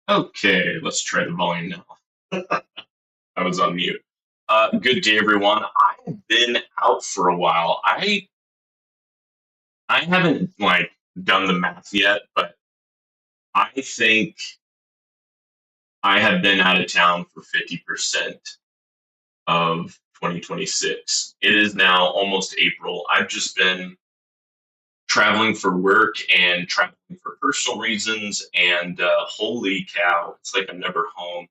Okay, let's try the volume now. I was on mute. Good day, everyone. I have been out for a while. I haven't done the math yet, but I think I have been out of town for 50% of 2026. It is now almost April. I've just been traveling for work and traveling for personal reasons, and holy cow, it's like I'm never home.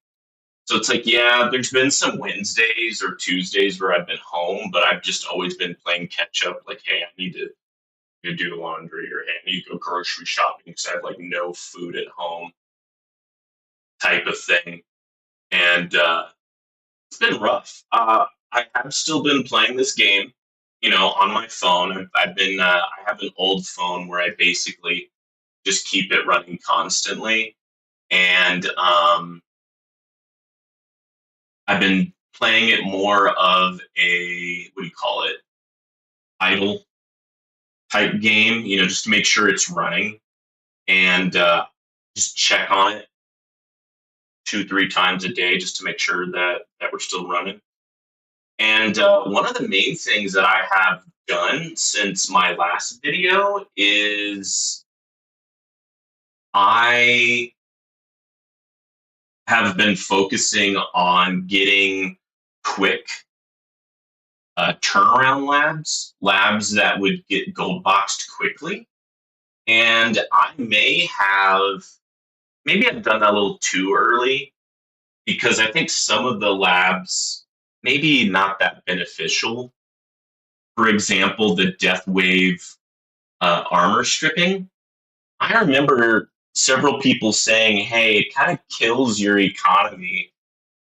So it's like, yeah, there's been some Wednesdays or Tuesdays where I've been home, but I've just always been playing catch up. Like, hey, I need to do laundry, or hey, I need to go grocery shopping because I have like no food at home, type of thing. And it's been rough. I have still been playing this game, on my phone. I have an old phone where I basically just keep it running constantly, and I've been playing it more of a, what do you call it, idle type game, just to make sure it's running, and just check on it two, three times a day just to make sure that we're still running. And one of the main things that I have done since my last video is I have been focusing on getting quick turnaround labs that would get gold boxed quickly. And maybe I've done that a little too early because I think some of the labs maybe not that beneficial. For example, the Death Wave armor stripping. I remember several people saying, hey, it kind of kills your economy.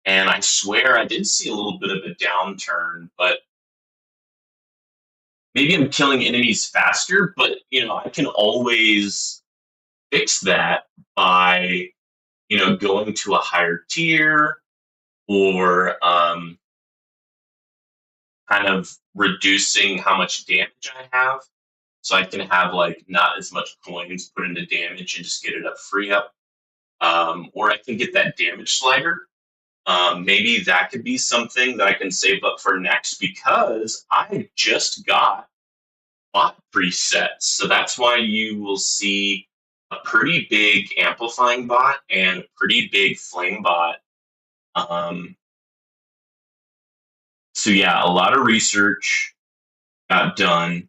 And I swear I did see a little bit of a downturn, but maybe I'm killing enemies faster, but I can always fix that by going to a higher tier, or kind of reducing how much damage I have. So I can have like not as much coins put into damage and just get it up free up. Or I can get that damage slider. Maybe that could be something that I can save up for next because I just got bot presets. So that's why you will see a pretty big amplifying bot and a pretty big flame bot. Um, so yeah, a lot of research got done.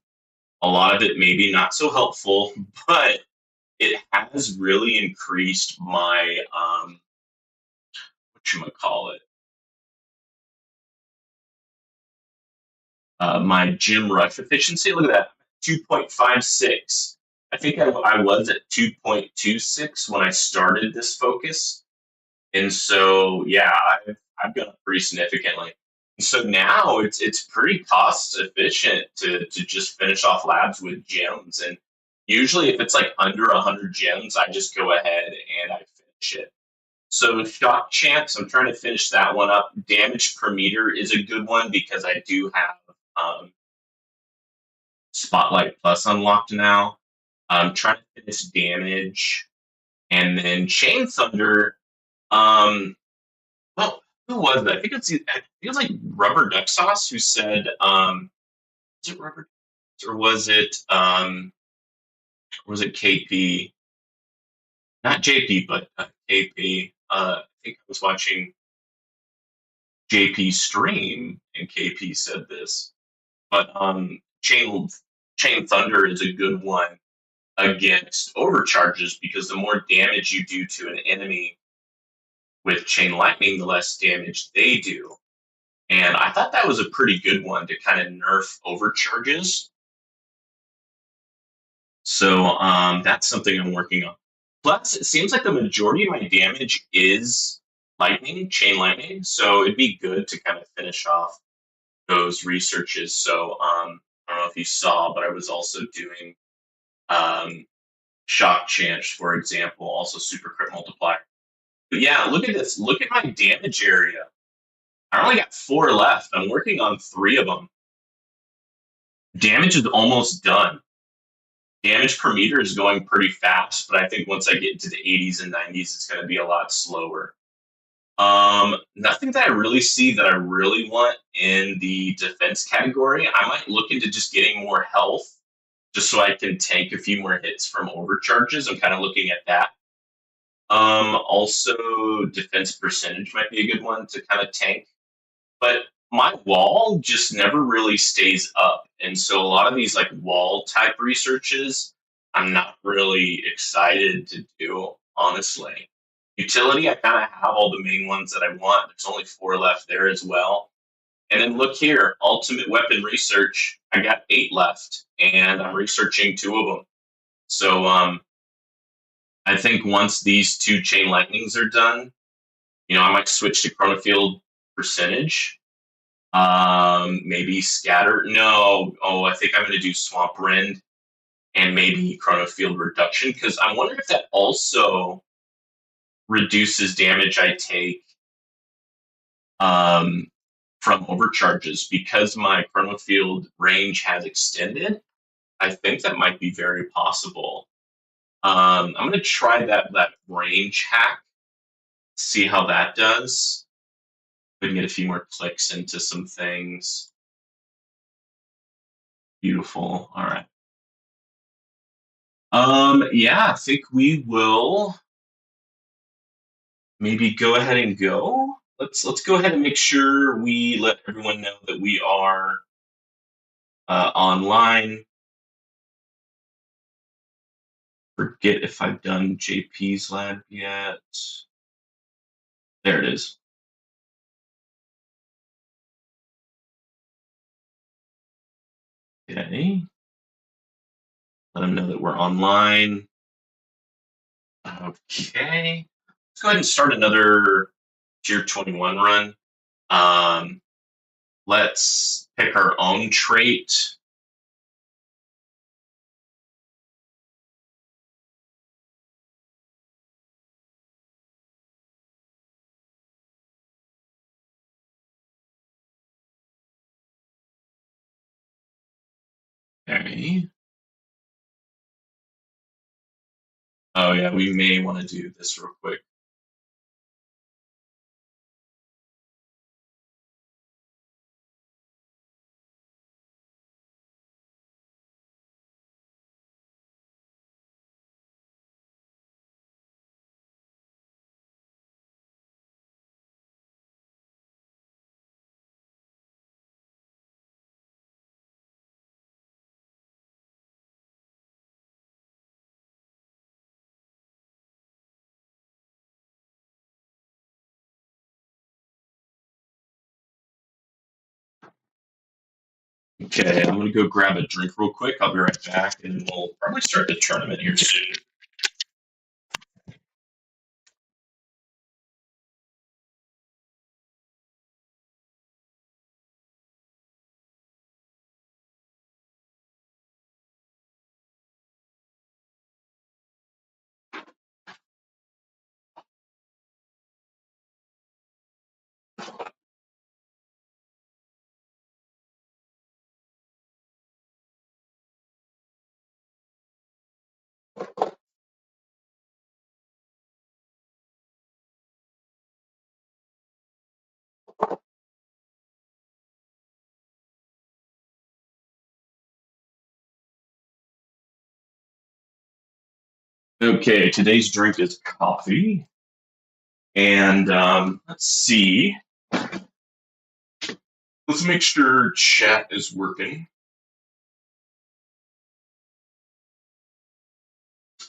A lot of it maybe not so helpful, but it has really increased my what you call it, my gym rush efficiency. Look at that, 2.56. I think I was at 2.26 when I started this focus, and so yeah, I've gone up pretty significantly. So now it's pretty cost efficient to just finish off labs with gems, and usually if it's like under 100 gems, I just go ahead and I finish it. So shock champs, I'm trying to finish that one up. Damage per meter is a good one because I do have Spotlight Plus unlocked now. I'm trying to finish damage, and then Chain Thunder. Um, well, who was that? I think it was like Rubber Duck Sauce who said, was it Rubber or was it KP? Not JP, but KP. I think I was watching JP stream, and KP said this. But Chain Thunder is a good one against overcharges because the more damage you do to an enemy with Chain Lightning, the less damage they do. And I thought that was a pretty good one to kind of nerf overcharges. So that's something I'm working on. Plus, it seems like the majority of my damage is lightning, chain lightning. So it'd be good to kind of finish off those researches. So I don't know if you saw, but I was also doing um, shock chance, for example, also super crit multiplier. But yeah, look at this. Look at my damage area. I only got 4 left. I'm working on 3 of them. Damage is almost done. Damage per meter is going pretty fast, but I think once I get into the 80s and 90s, it's going to be a lot slower. Nothing that I really see that I really want in the defense category. I might look into just getting more health, just so I can tank a few more hits from overcharges. I'm kind of looking at that. Also, defense percentage might be a good one to kind of tank. But my wall just never really stays up. And so a lot of these like wall type researches, I'm not really excited to do, honestly. Utility, I kind of have all the main ones that I want. There's only four left there as well. And then look here, ultimate weapon research. I got eight left, and I'm researching two of them. So I think once these two chain lightnings are done, I might switch to chronofield percentage. Maybe scatter. No. Oh, I think I'm going to do swamp rend and maybe chronofield reduction because I wonder if that also reduces damage I take um, from overcharges because my chronofield range has extended. I think that might be very possible. I'm going to try that range hack, see how that does. We can get a few more clicks into some things. Beautiful. All right. Yeah, I think we will maybe go ahead and go. Let's go ahead and make sure we let everyone know that we are online. Forget if I've done JP's lab yet. There it is. Okay. Let them know that we're online. Okay. Let's go ahead and start another tier 21 run. Let's pick our own trait. Okay. Oh yeah, we may want to do this real quick. Okay, I'm gonna go grab a drink real quick. I'll be right back, and we'll probably start the tournament here soon. Okay, today's drink is coffee, and let's see. Let's make sure chat is working.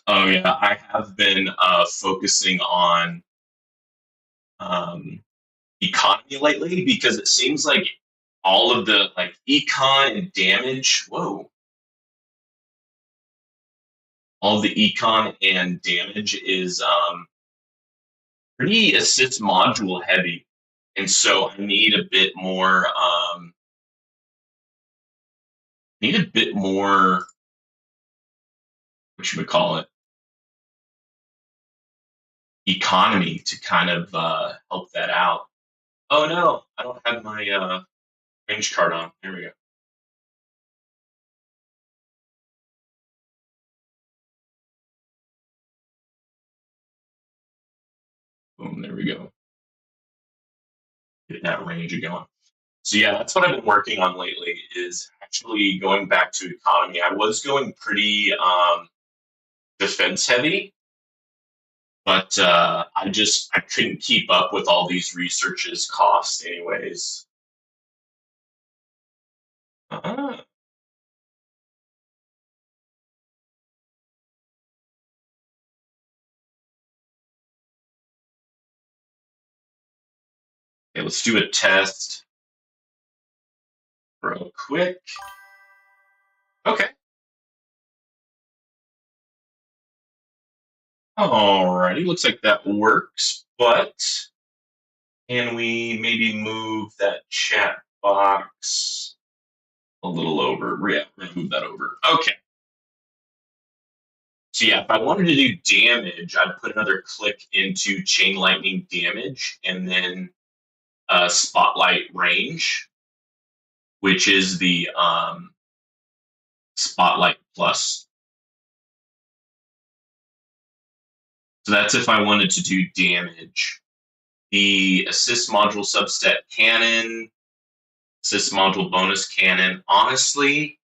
Oh yeah, I have been focusing on um, economy lately because it seems like all of the like econ and damage. Whoa, all the econ and damage is pretty assist module heavy, and so I need a bit more. Need a bit more. What should we call it? Economy to kind of help that out. Oh no, I don't have my range card on. Here we go. Boom, there we go. Get that range going. So yeah, that's what I've been working on lately is actually going back to economy. I was going pretty defense heavy, but I couldn't keep up with all these researches costs anyways. Uh, okay, let's do a test real quick. Okay. Alrighty, looks like that works, but can we maybe move that chat box a little over? Yeah, we're gonna move that over. Okay. So yeah, if I wanted to do damage, I'd put another click into chain lightning damage and then spotlight range, which is the spotlight plus. So that's if I wanted to do damage. The assist module subset cannon, assist module bonus cannon. Honestly,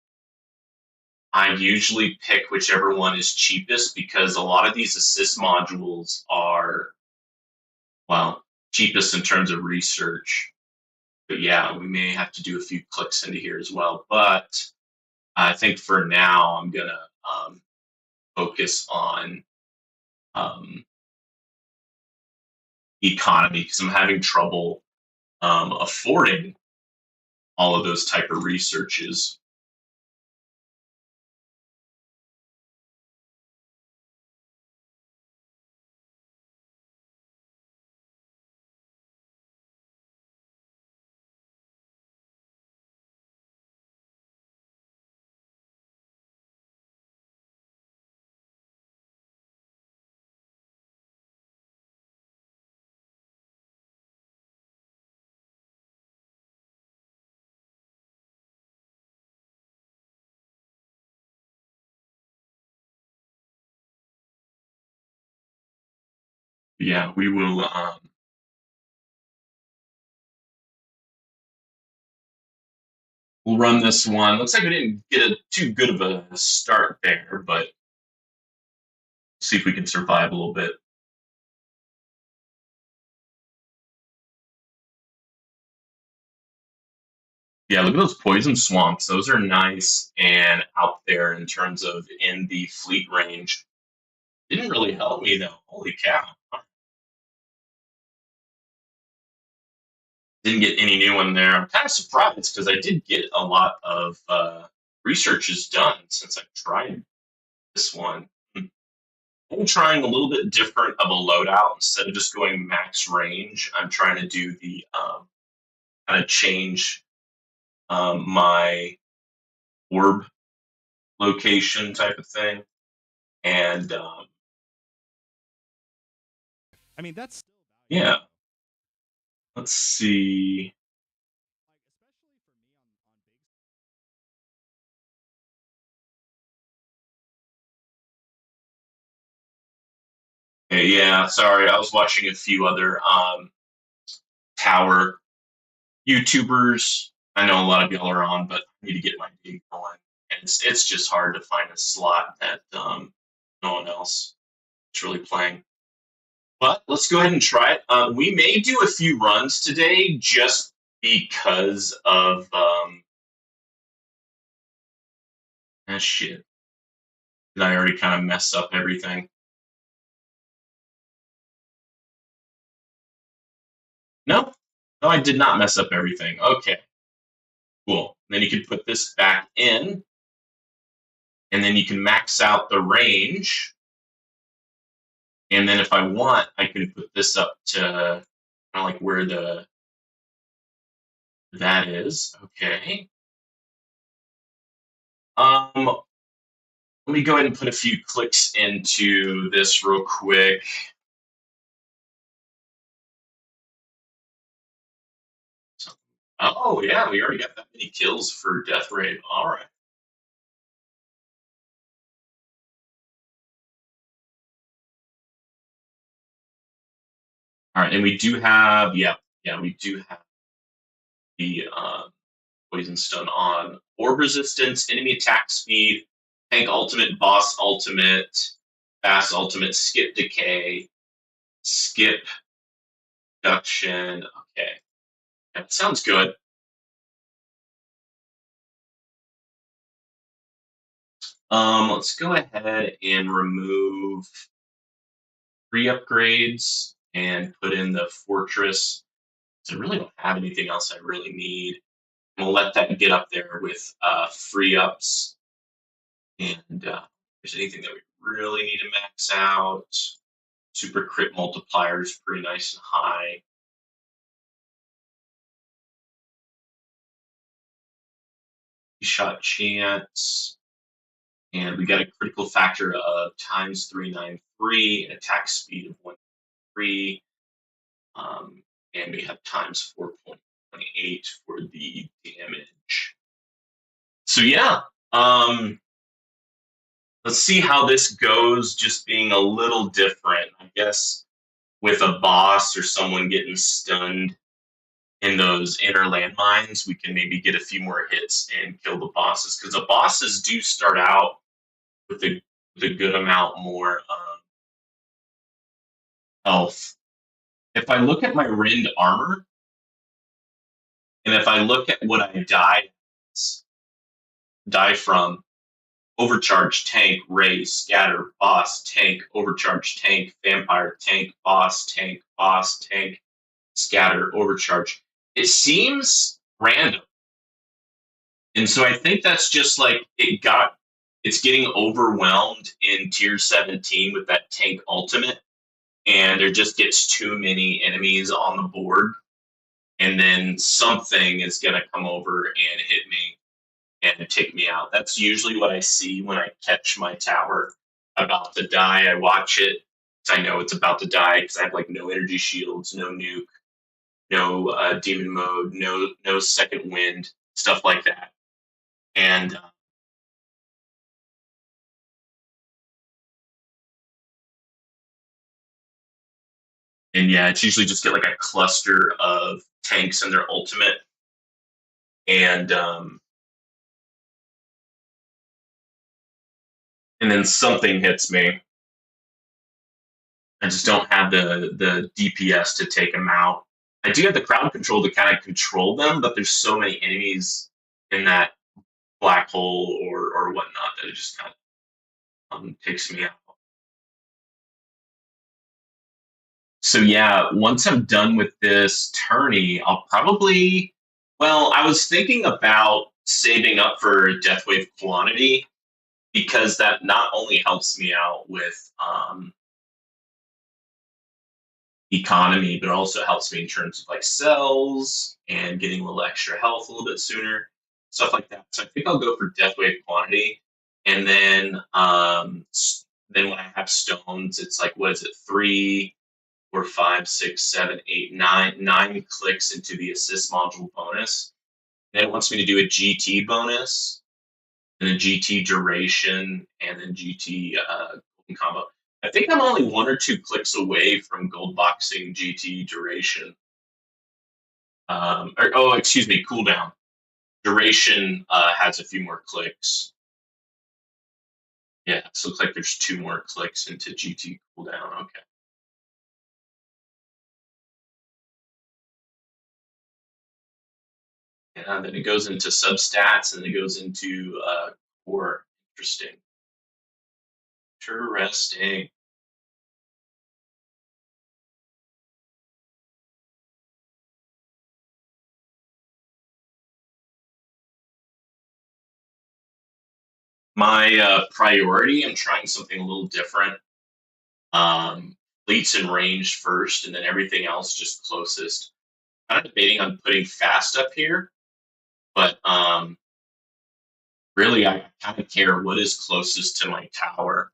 I usually pick whichever one is cheapest because a lot of these assist modules are, well, cheapest in terms of research. But yeah, we may have to do a few clicks into here as well. But I think for now, I'm going to focus on um, economy because I'm having trouble affording all of those type of researches. Yeah, we will. We'll run this one. Looks like we didn't get too good of a start there, but see if we can survive a little bit. Yeah, look at those poison swamps. Those are nice and out there in terms of in the fleet range. Didn't really help me though. Holy cow. Didn't get any new one there. I'm kind of surprised because I did get a lot of researches done since I tried this one. I'm trying a little bit different of a loadout. Instead of just going max range, I'm trying to do the kind of change my orb location type of thing. And I mean, that's still yeah, valuable. let's see. Like, especially for me on big. Okay, yeah, sorry, I was watching a few other tower YouTubers. I know a lot of y'all are on, but I need to get my gig going. And it's just hard to find a slot that no one else is really playing. But let's go ahead and try it. We may do a few runs today just because of shit. Did I already kind of mess up everything? No, no, I did not mess up everything. Okay, cool. Then you can put this back in, and then you can max out the range. And then if I want, I can put this up to kind of like where the that is. Okay. Let me go ahead and put a few clicks into this real quick. So, oh yeah, we already got that many kills for death rate. All right. All right, and we do have, yeah, we do have the poison stun on orb resistance, enemy attack speed, tank ultimate, boss ultimate, fast ultimate, skip decay, skip reduction. Okay, that sounds good. Let's go ahead and remove three upgrades and put in the fortress. So I really don't have anything else I really need. I'm gonna let that get up there with free ups. And if there's anything that we really need to max out, super crit multiplier is pretty nice and high. Shot chance, and we got a critical factor of times 393, and attack speed of 1.3, and we have times 4.28 for the damage. So yeah, let's see how this goes. Just being a little different, I guess, with a boss or someone getting stunned in those inner landmines, we can maybe get a few more hits and kill the bosses because the bosses do start out with a good amount more health. If I look at my Rend armor, and if I look at what I die from, overcharge, tank, raise, scatter, boss, tank, overcharge, tank, vampire, tank, boss, tank, scatter, overcharge. It seems random. And so I think that's just like it's getting overwhelmed in tier 17 with that tank ultimate, and there just gets too many enemies on the board, and then something is gonna come over and hit me and take me out. That's usually what I see when I catch my tower about to die. I watch it because I know it's about to die because I have like no energy shields, no nuke, no demon mode, no second wind, stuff like that. And yeah, it's usually just get like a cluster of tanks and their ultimate, and and then something hits me. I just don't have the DPS to take them out. I do have the crowd control to kind of control them, but there's so many enemies in that black hole or whatnot that it just kind of takes me out. So yeah, once I'm done with this tourney, I'll probably. Well, I was thinking about saving up for Deathwave quantity because that not only helps me out with economy, but also helps me in terms of like cells and getting a little extra health a little bit sooner, stuff like that. So I think I'll go for Death Wave quantity, and then when I have stones, it's like what is it, 3, 4, 5, 6, 7, 8, 9 clicks into the assist module bonus. Then it wants me to do a GT bonus and a GT duration and then GT golden combo. I think I'm only 1 or 2 clicks away from gold boxing GT duration. Excuse me, cooldown. Duration has a few more clicks. Yeah, so it looks like there's 2 more clicks into GT cooldown. Okay. And then it goes into substats and then it goes into core. Interesting. Interesting. My priority, I'm trying something a little different. Fleets and range first, and then everything else just closest. I'm debating on putting fast up here, but really I kind of care what is closest to my tower.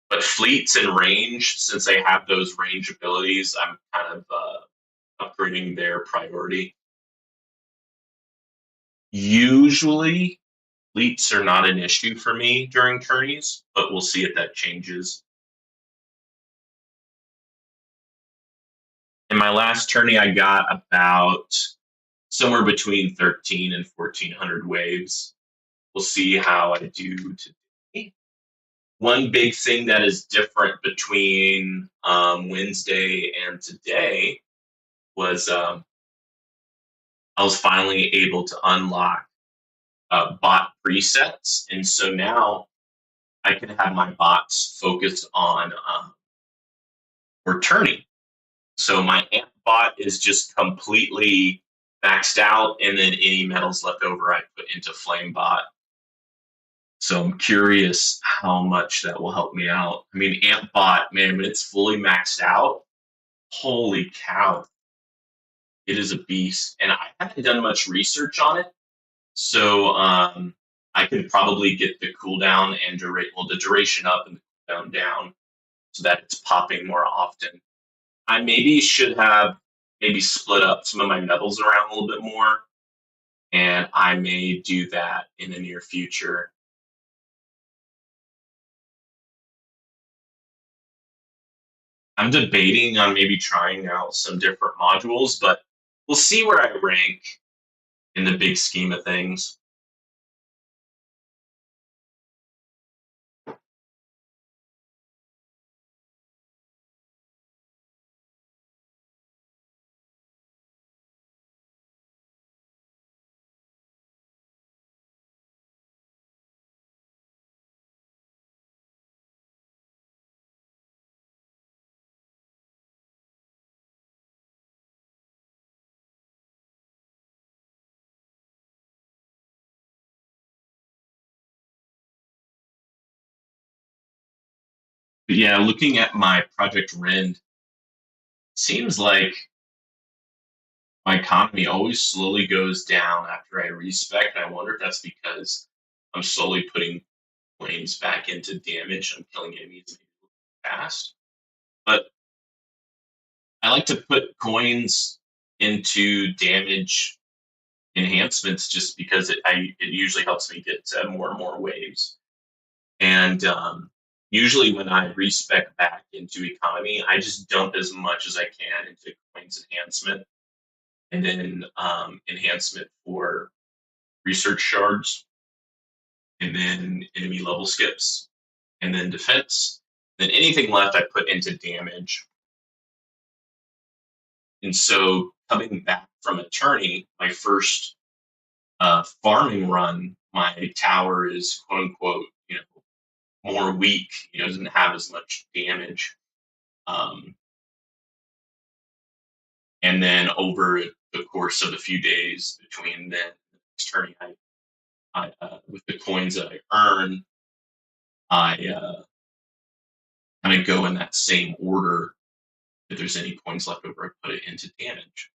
But fleets and range, since they have those range abilities, I'm kind of upgrading their priority. Usually, fleets are not an issue for me during tourneys, but we'll see if that changes. my last tourney, I got about somewhere between 13 and 1400 waves. We'll see how I do today. One big thing that is different between Wednesday and today was I was finally able to unlock bot presets, and so now I can have my bots focus on returning. So my amp bot is just completely maxed out, and then any metals left over I put into flame bot. So I'm curious how much that will help me out. I mean, amp bot, man, when it's fully maxed out, holy cow, it is a beast. And I haven't done much research on it, so I could probably get the cooldown and the duration up and the cooldown down so that it's popping more often. I maybe should have maybe split up some of my metals around a little bit more, and I may do that in the near future. I'm debating on maybe trying out some different modules, but we'll see where I rank in the big scheme of things. But yeah, looking at my Project Rend, seems like my economy always slowly goes down after I respec. And I wonder if that's because I'm slowly putting flames back into damage. I'm killing enemies fast. But I like to put coins into damage enhancements just because it usually helps me get more and more waves. And usually when I respec back into economy, I just dump as much as I can into coins enhancement, and then enhancement for research shards, and then enemy level skips, and then defense. Then anything left I put into damage. And so coming back from attorney, my first farming run, my tower is quote unquote, more weak, doesn't have as much damage. Um, and then over the course of a few days between then and the next turning, with the coins that I earn, I kind of go in that same order. If there's any coins left over, I put it into damage.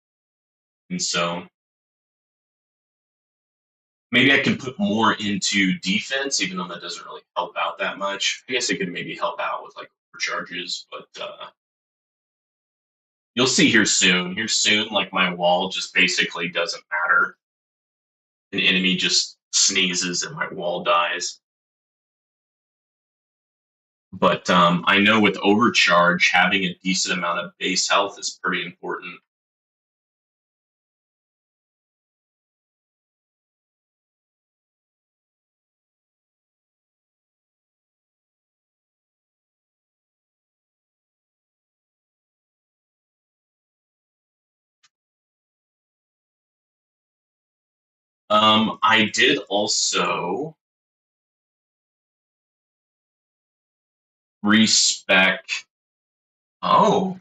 And so maybe I can put more into defense, even though that doesn't really help out that much. I guess it could maybe help out with like overcharges, but you'll see here soon. Here soon, like my wall just basically doesn't matter. An enemy just sneezes and my wall dies. But I know with overcharge, having a decent amount of base health is pretty important. I did also respec. Oh,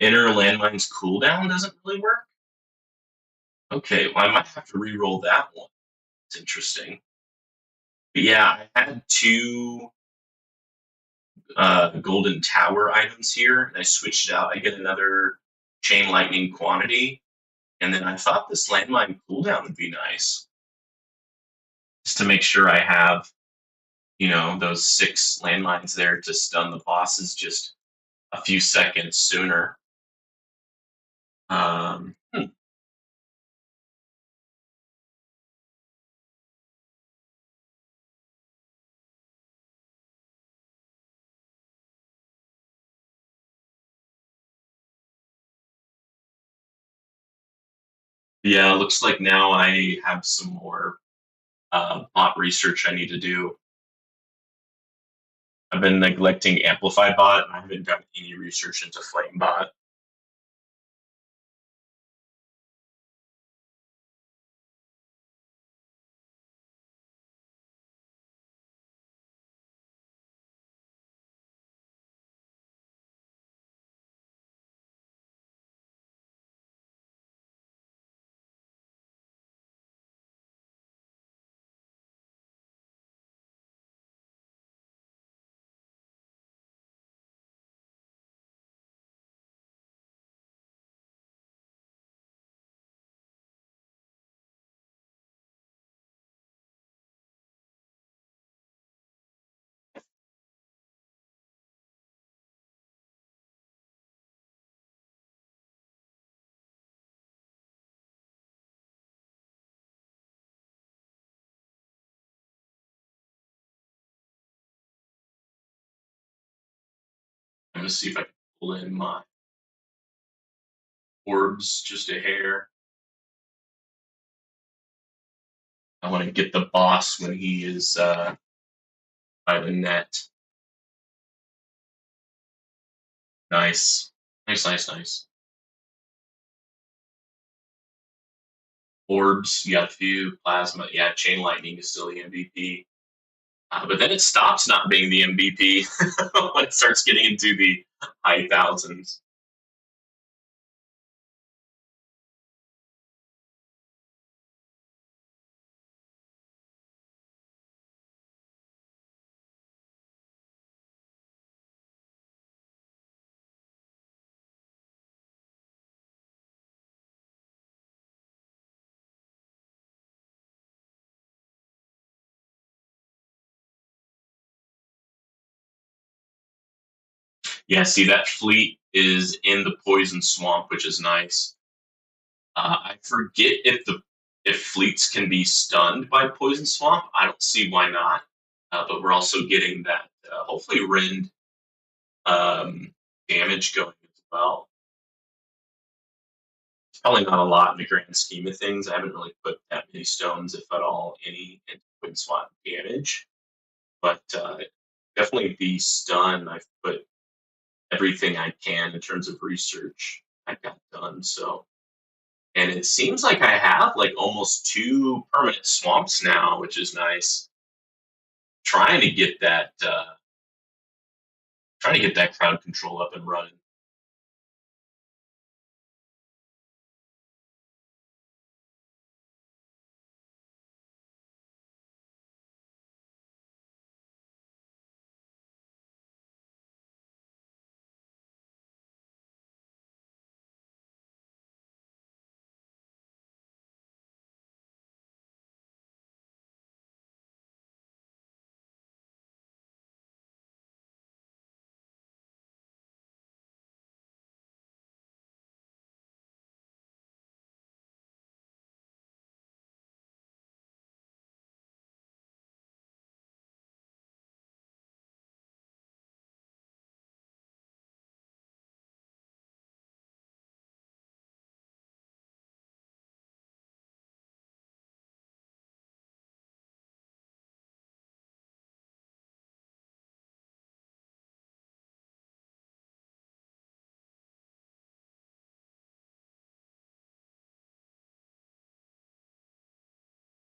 inner landmines cooldown doesn't really work. Okay, well I might have to re-roll that one. It's interesting. But yeah, I had two golden tower items here, and I switched it out. I get another chain lightning quantity, and then I thought this landmine cooldown would be nice, just to make sure I have, those 6 landmines there to stun the bosses just a few seconds sooner. Um, hmm. Yeah, looks like now I have some more bot research I need to do. I've been neglecting Amplify bot, and I haven't done any research into Flame bot. I'm gonna see if I can pull in my orbs just a hair. I want to get the boss when he is by the net. Nice, nice, nice, nice. Orbs, you got a few. Plasma, yeah. Chain lightning is still the MVP. But then it stops not being the MVP when it starts getting into the high thousands. Yeah, see that fleet is in the poison swamp, which is nice. I forget if fleets can be stunned by poison swamp. I don't see why not. But we're also getting that hopefully Rend um, damage going as well. It's probably not a lot in the grand scheme of things. I haven't really put that many stones, if at all, any into poison swamp damage. But definitely the stun. I've put everything I can in terms of research I got done. So, and it seems like I have like almost two permanent swamps now, which is nice. Trying to get that, trying to get that crowd control up and running.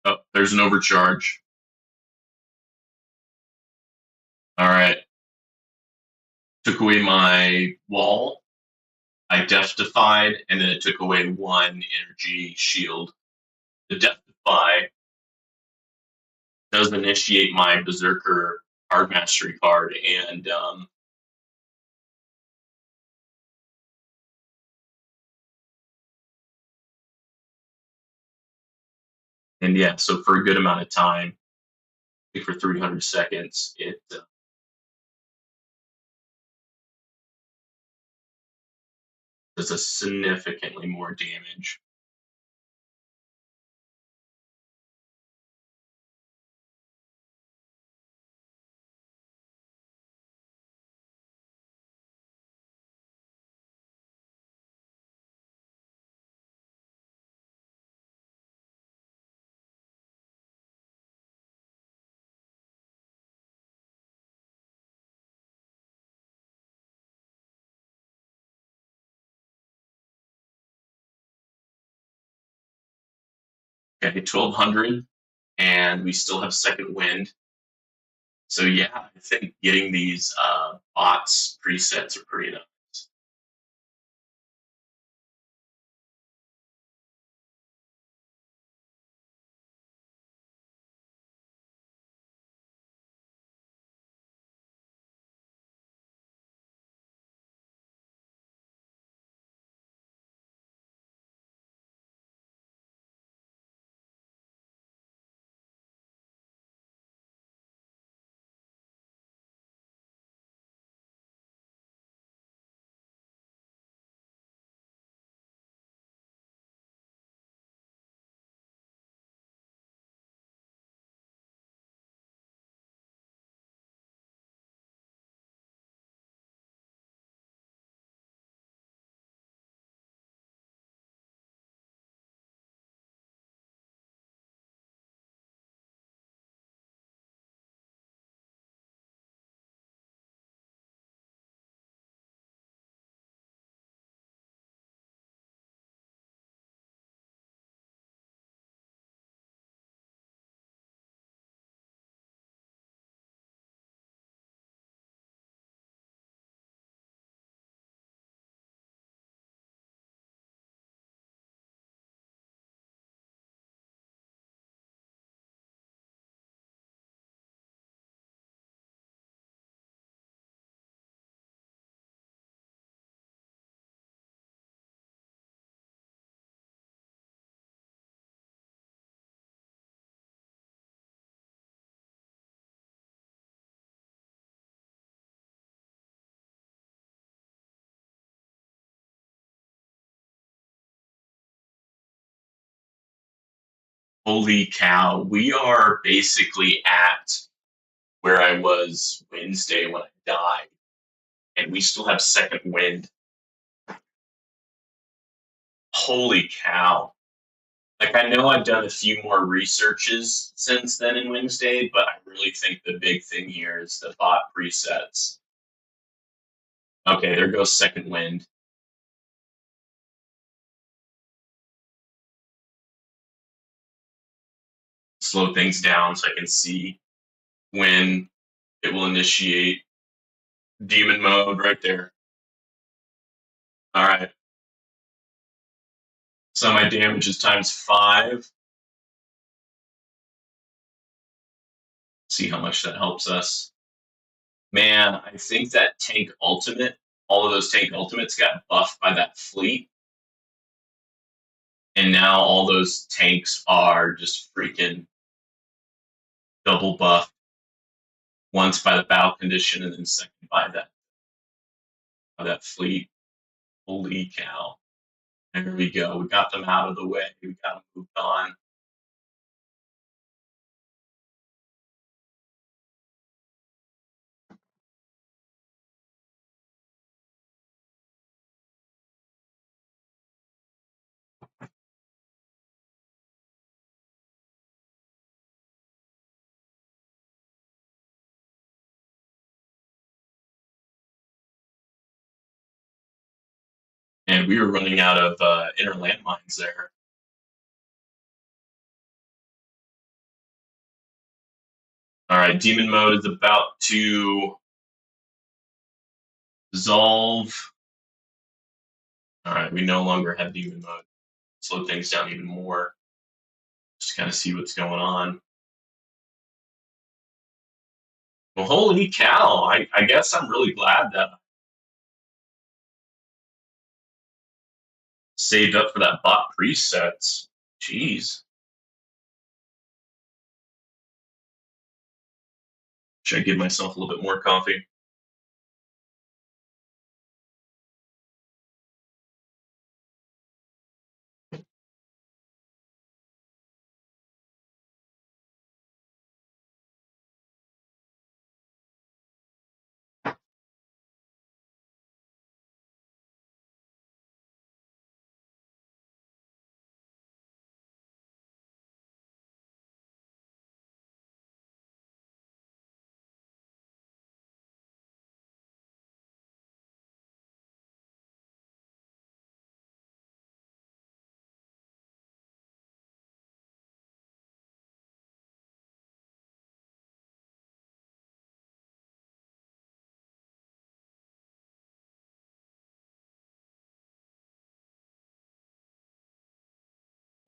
Oh, there's an overcharge. All right, took away my wall. I death-defied, and then it took away one energy shield. The death-defy does initiate my berserker card mastery card, and yeah, so for a good amount of time, I think for 300 seconds, it does a significantly more damage. Okay, 1200, and we still have second wind. So yeah, I think getting these bots presets are pretty nice. Holy cow, we are basically at where I was Wednesday when I died, and we still have second wind. Holy cow. Like, I know I've done a few more researches since then in Wednesday, but I really think the big thing here is the bot presets. Okay, there goes second wind. Slow things down so I can see when it will initiate demon mode right there. All right. So my damage is times 5. See how much that helps us. Man, I think that tank ultimate, all of those tank ultimates got buffed by that fleet. And now all those tanks are just freaking double buffed. Once by the battle condition, and then second by that fleet. Holy cow! There we go. We got them out of the way. We got them moved on. And we were running out of inner landmines there. All right, demon mode is about to dissolve. All right, we no longer have demon mode. Slow things down even more. Just kind of see what's going on. Well, holy cow! I guess I'm really glad that I saved up for that bot presets. Jeez. Should I give myself a little bit more coffee?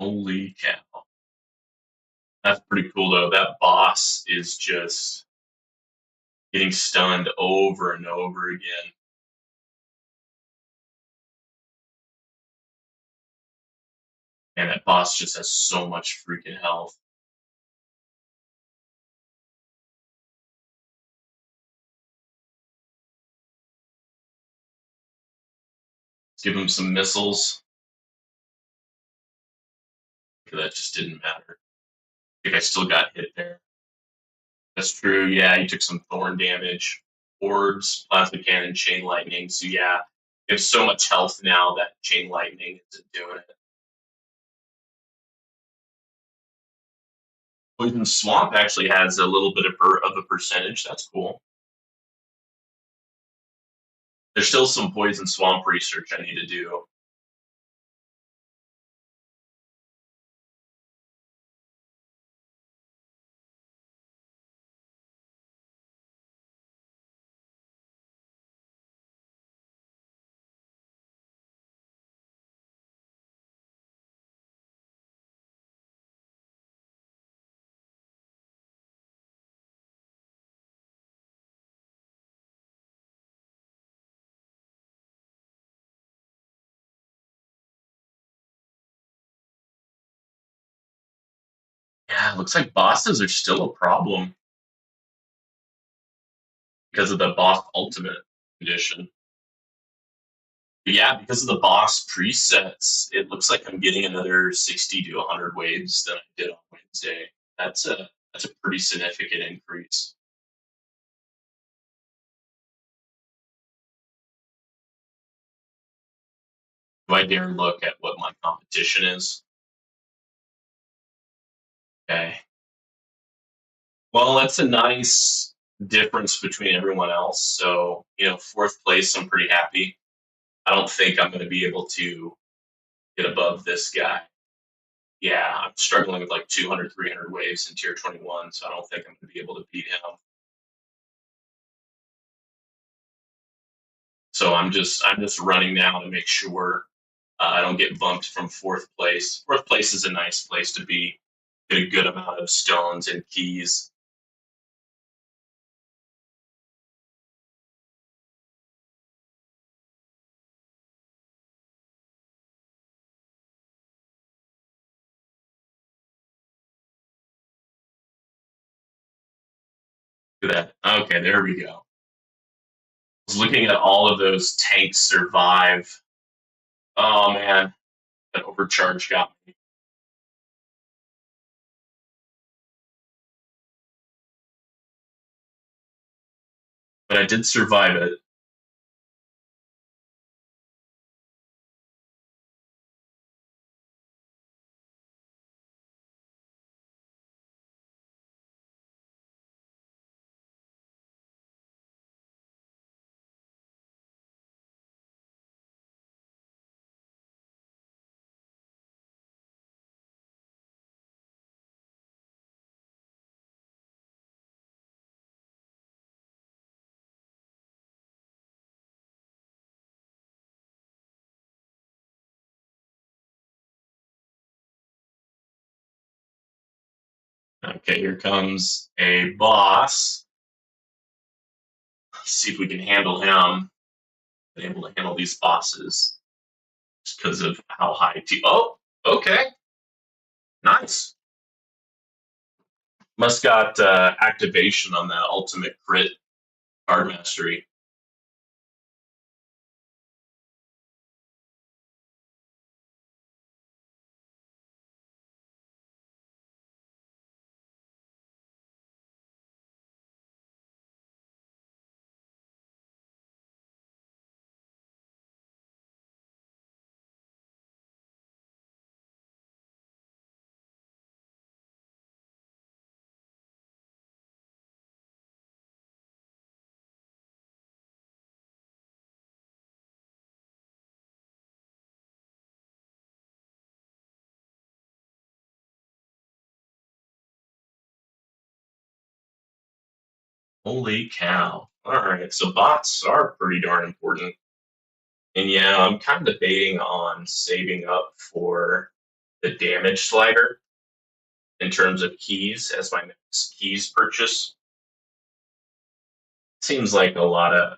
Holy cow. That's pretty cool though. That boss is just getting stunned over and over again. And that boss just has so much freaking health. Let's give him some missiles. That just didn't matter. I think I still got hit there. That's true. Yeah, he took some thorn damage. Orbs, plasma cannon, chain lightning. So yeah, you have so much health now that chain lightning isn't doing it. Poison swamp actually has a little bit of a percentage. That's cool. There's still some poison swamp research I need to do. Yeah, it looks like bosses are still a problem because of the boss ultimate edition. But yeah, because of the boss presets, it looks like I'm getting another 60 to 100 waves than I did on Wednesday. That's a pretty significant increase. Do I dare look at what my competition is? Okay. Well, that's a nice difference between everyone else. So, fourth place, I'm pretty happy. I don't think I'm going to be able to get above this guy. Yeah, I'm struggling with like 200, 300 waves in tier 21, so I don't think I'm going to be able to beat him. So I'm just running now to make sure I don't get bumped from fourth place. Fourth place is a nice place to be. Get a good amount of stones and keys. Look at that. Okay, there we go. I was looking at all of those tanks survive. Oh man, that overcharge got me. But I did survive it. Okay, here comes a boss. Let's see if we can handle him. Been able to handle these bosses just because of how high T. Oh, okay, nice. Must got activation on that ultimate crit card mastery. Holy cow! All right, so bots are pretty darn important. And yeah, I'm kind of debating on saving up for the damage slider in terms of keys as my next keys purchase. Seems like a lot of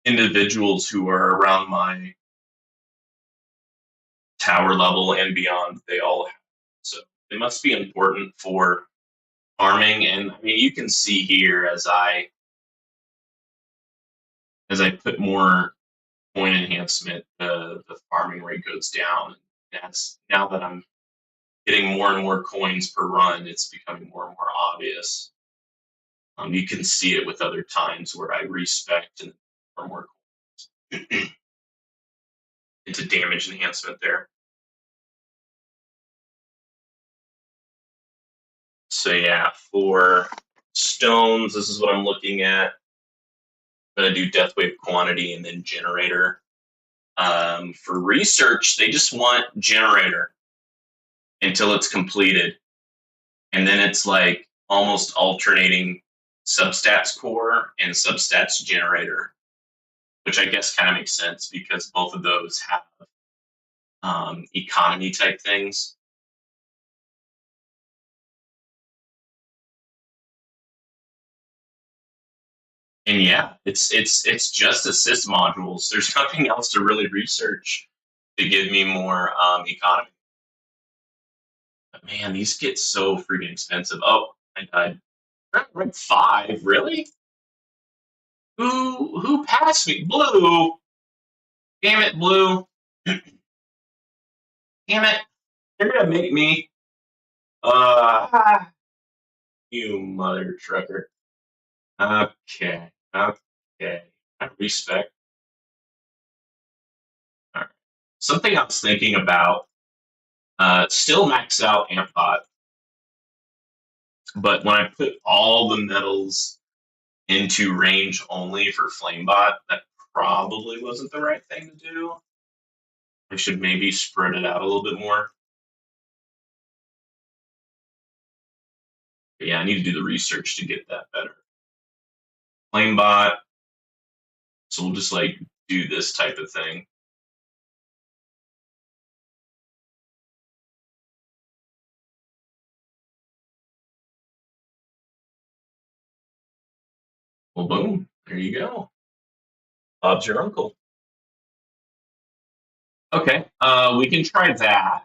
individuals who are around my tower level and beyond, they all have. So it must be important for farming. And I mean, you can see here as I put more coin enhancement, the farming rate goes down. That's now that I'm getting more and more coins per run, it's becoming more and more obvious. You can see it with other times where I respect and more into damage enhancement there. So yeah, for stones, this is what I'm looking at. I'm gonna do death wave quantity and then generator. For research, they just want generator until it's completed, and then it's like almost alternating substats core and substats generator, which I guess kind of makes sense because both of those have economy type things. And yeah, it's just assist modules. There's nothing else to really research to give me more economy. But man, these get so freaking expensive. Oh, I died. Rank 5, really? Who passed me? Blue. Damn it, Blue. Damn it. You're gonna make me. You mother trucker. Okay. Okay. I respect. All right. Something I was thinking about. Still max out Ampbot, but when I put all the metals into range only for Flamebot, that probably wasn't the right thing to do. I should maybe spread it out a little bit more. But yeah, I need to do the research to get that better. Flamebot. So we'll just like do this type of thing. Well, boom. There you go. Bob's your uncle. Okay, we can try that.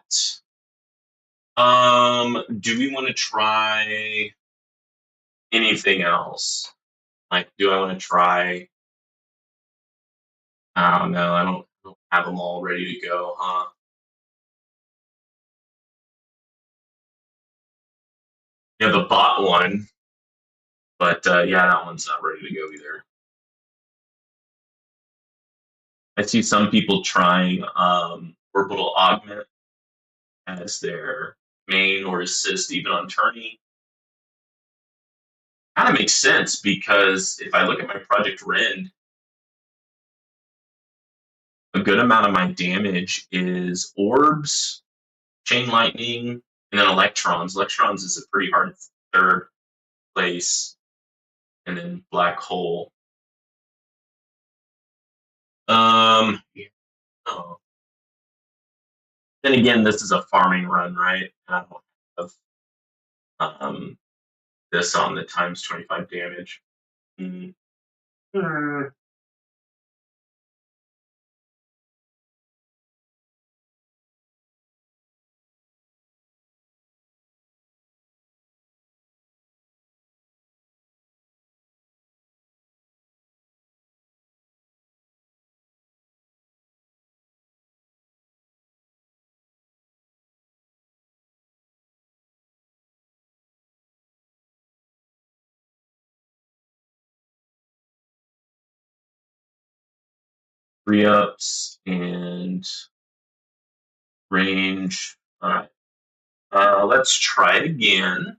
Do we want to try anything else? Like, do I want to try? I don't know. I don't have them all ready to go, huh? Yeah, the bot one, but yeah, that one's not ready to go either. I see some people trying orbital augment as their main or assist, even on tourney. Kind of makes sense because if I look at my project Rend, a good amount of my damage is orbs, chain lightning, and then electrons. Electrons is a pretty hard third place, and then black hole. Yeah, oh. Then again, this is a farming run, right? I don't have um, this on the times 25 damage. Mm. Mm. Three ups and range. All right. Let's try it again.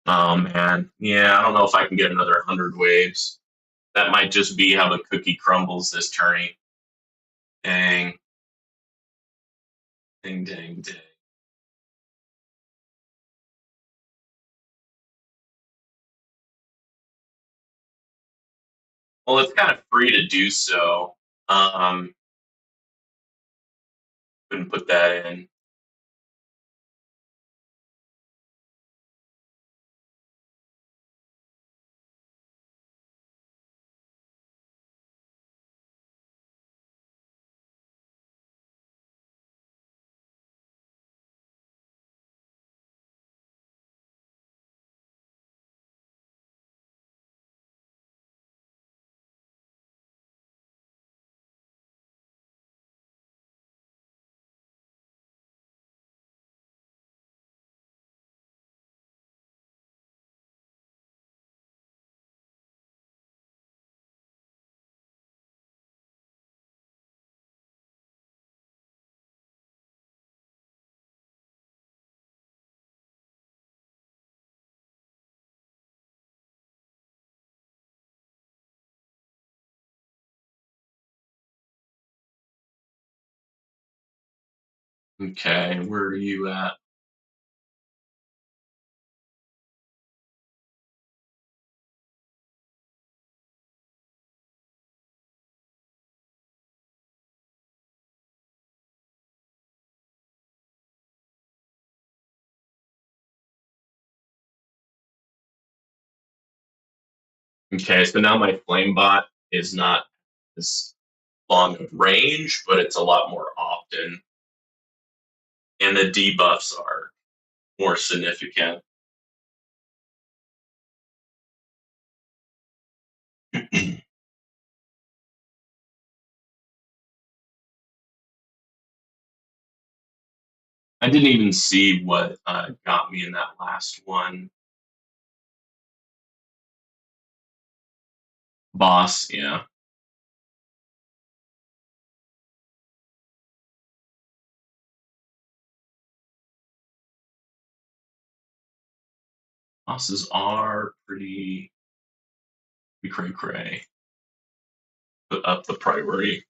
Oh man, yeah, I don't know if I can get another 100 waves. That might just be how the cookie crumbles this tourney. Dang, dang, dang, dang. Well, it's kind of free to do so. Um, couldn't put that in. Okay, where are you at? Okay, so now my flame bot is not as long of range, but it's a lot more often, and the debuffs are more significant. I didn't even see what got me in that last one. Boss, yeah. Bosses are pretty cray cray. Put up the priority.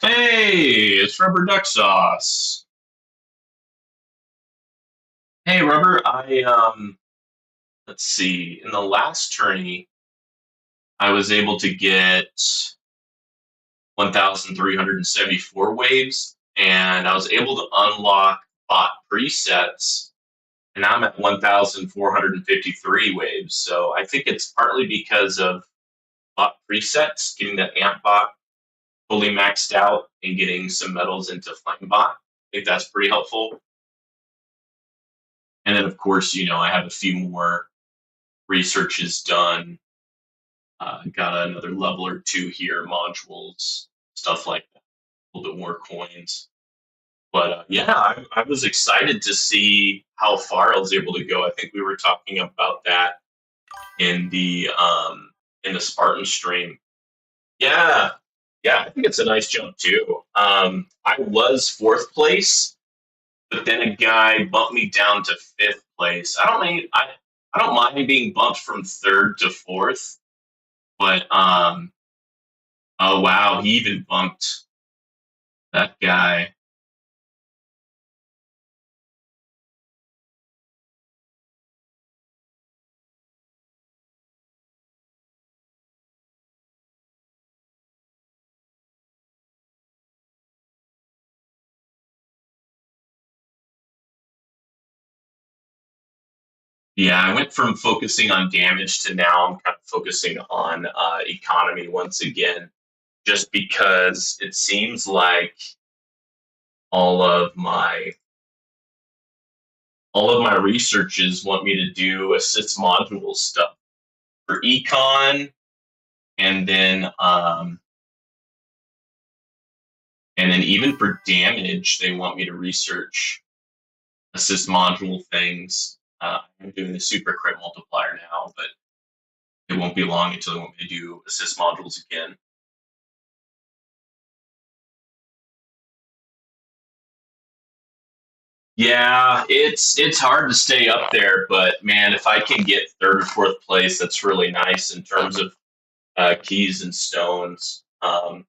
Hey, it's Rubber Duck Sauce. Hey, Rubber. Let's see. In the last tourney, I was able to get 1,374 waves, and I was able to unlock bot presets, and I'm at 1,453 waves. So I think it's partly because of bot presets, getting that amp bot fully maxed out and getting some medals into flame bot. I think that's pretty helpful. And then, of course, I have a few more researches done. Got another level or two here, modules, stuff like that, a little bit more coins. But yeah, I was excited to see how far I was able to go. I think we were talking about that in the Spartan stream. Yeah, yeah, I think it's a nice jump too. I was fourth place, but then a guy bumped me down to fifth place. I don't mind being bumped from third to fourth, but oh wow, he even bumped that guy. Yeah, I went from focusing on damage to now I'm kind of focusing on economy once again, just because it seems like all of my all of my researches want me to do assist module stuff for econ, and then even for damage, they want me to research assist module things. I'm doing the super crit multiplier now, but it won't be long until they want me to do assist modules again. Yeah, it's hard to stay up there, but man, if I can get third or fourth place, that's really nice in terms of keys and stones. I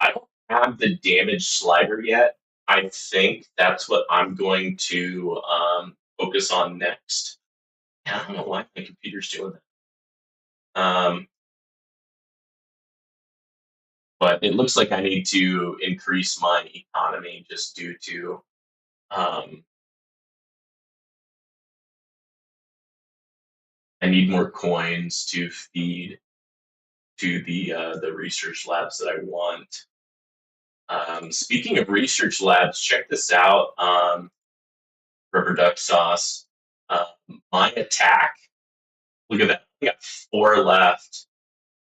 don't have the damage slider yet. I think that's what I'm going to focus on next. I don't know why my computer's doing that. But it looks like I need to increase my economy just due to um, I need more coins to feed to the research labs that I want. Speaking of research labs, check this out, rubber duck sauce. My attack, look at that. I got four left,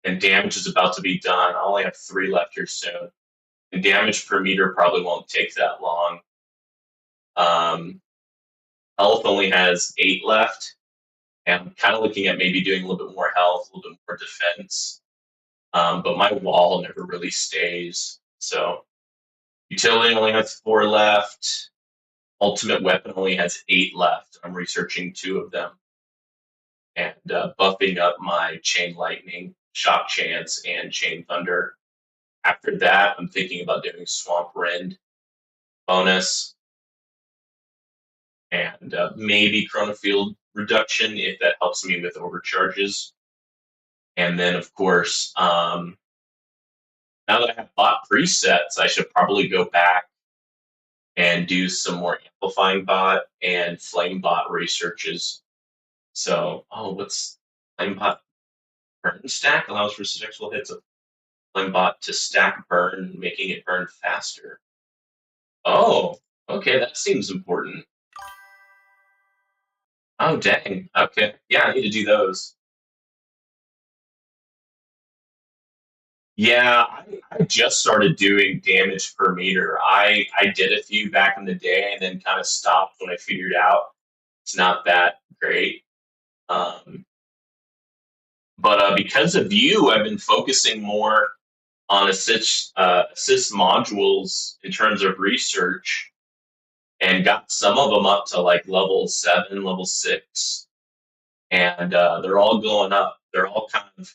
and damage is about to be done. I only have three left here soon. And damage per meter probably won't take that long. Um, health only has eight left, and I'm kind of looking at maybe doing a little bit more health, a little bit more defense. But my wall never really stays. So utility only has four left. Ultimate weapon only has eight left. I'm researching two of them and buffing up my chain lightning, shock chance, and chain thunder. After that, I'm thinking about doing swamp rend bonus and maybe chronofield reduction if that helps me with overcharges. And then, of course, now that I have bought presets, I should probably go back and do some more amplifying bot and flame bot researches. So, oh, what's flame bot burn stack allows for successful hits of flame bot to stack burn, making it burn faster. Oh, okay, that seems important. Oh, dang. Okay, yeah, I need to do those. Yeah, I just started doing damage per meter. I did a few back in the day and then kind of stopped when I figured out it's not that great. Um, but because of you, I've been focusing more on assist modules in terms of research and got some of them up to like level 7, level 6. And they're all going up. They're all kind of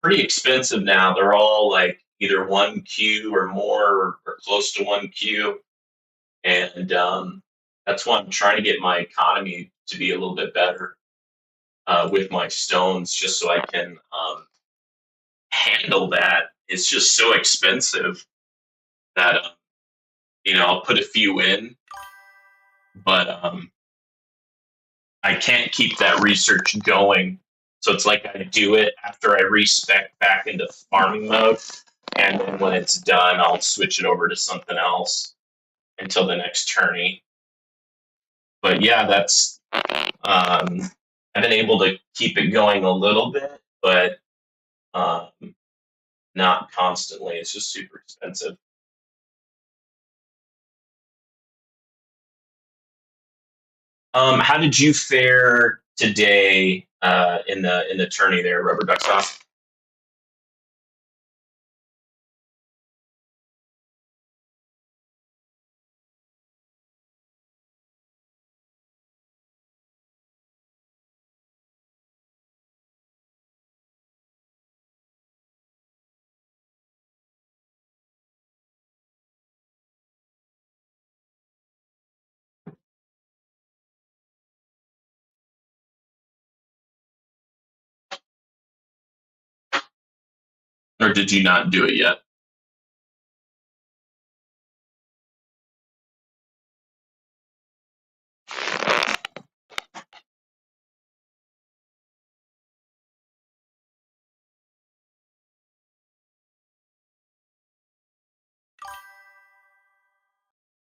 pretty expensive now. They're all like either 1Q or more or close to 1Q. And that's why I'm trying to get my economy to be a little bit better with my stones just so I can handle that. It's just so expensive that I'll put a few in, but I can't keep that research going. So it's like I do it after I respec back into farming mode, and then when it's done, I'll switch it over to something else until the next tourney. But yeah, that's I've been able to keep it going a little bit, but um, not constantly. It's just super expensive. How did you fare today in the tourney there, Rubber Duck Sauce? Or did you not do it yet?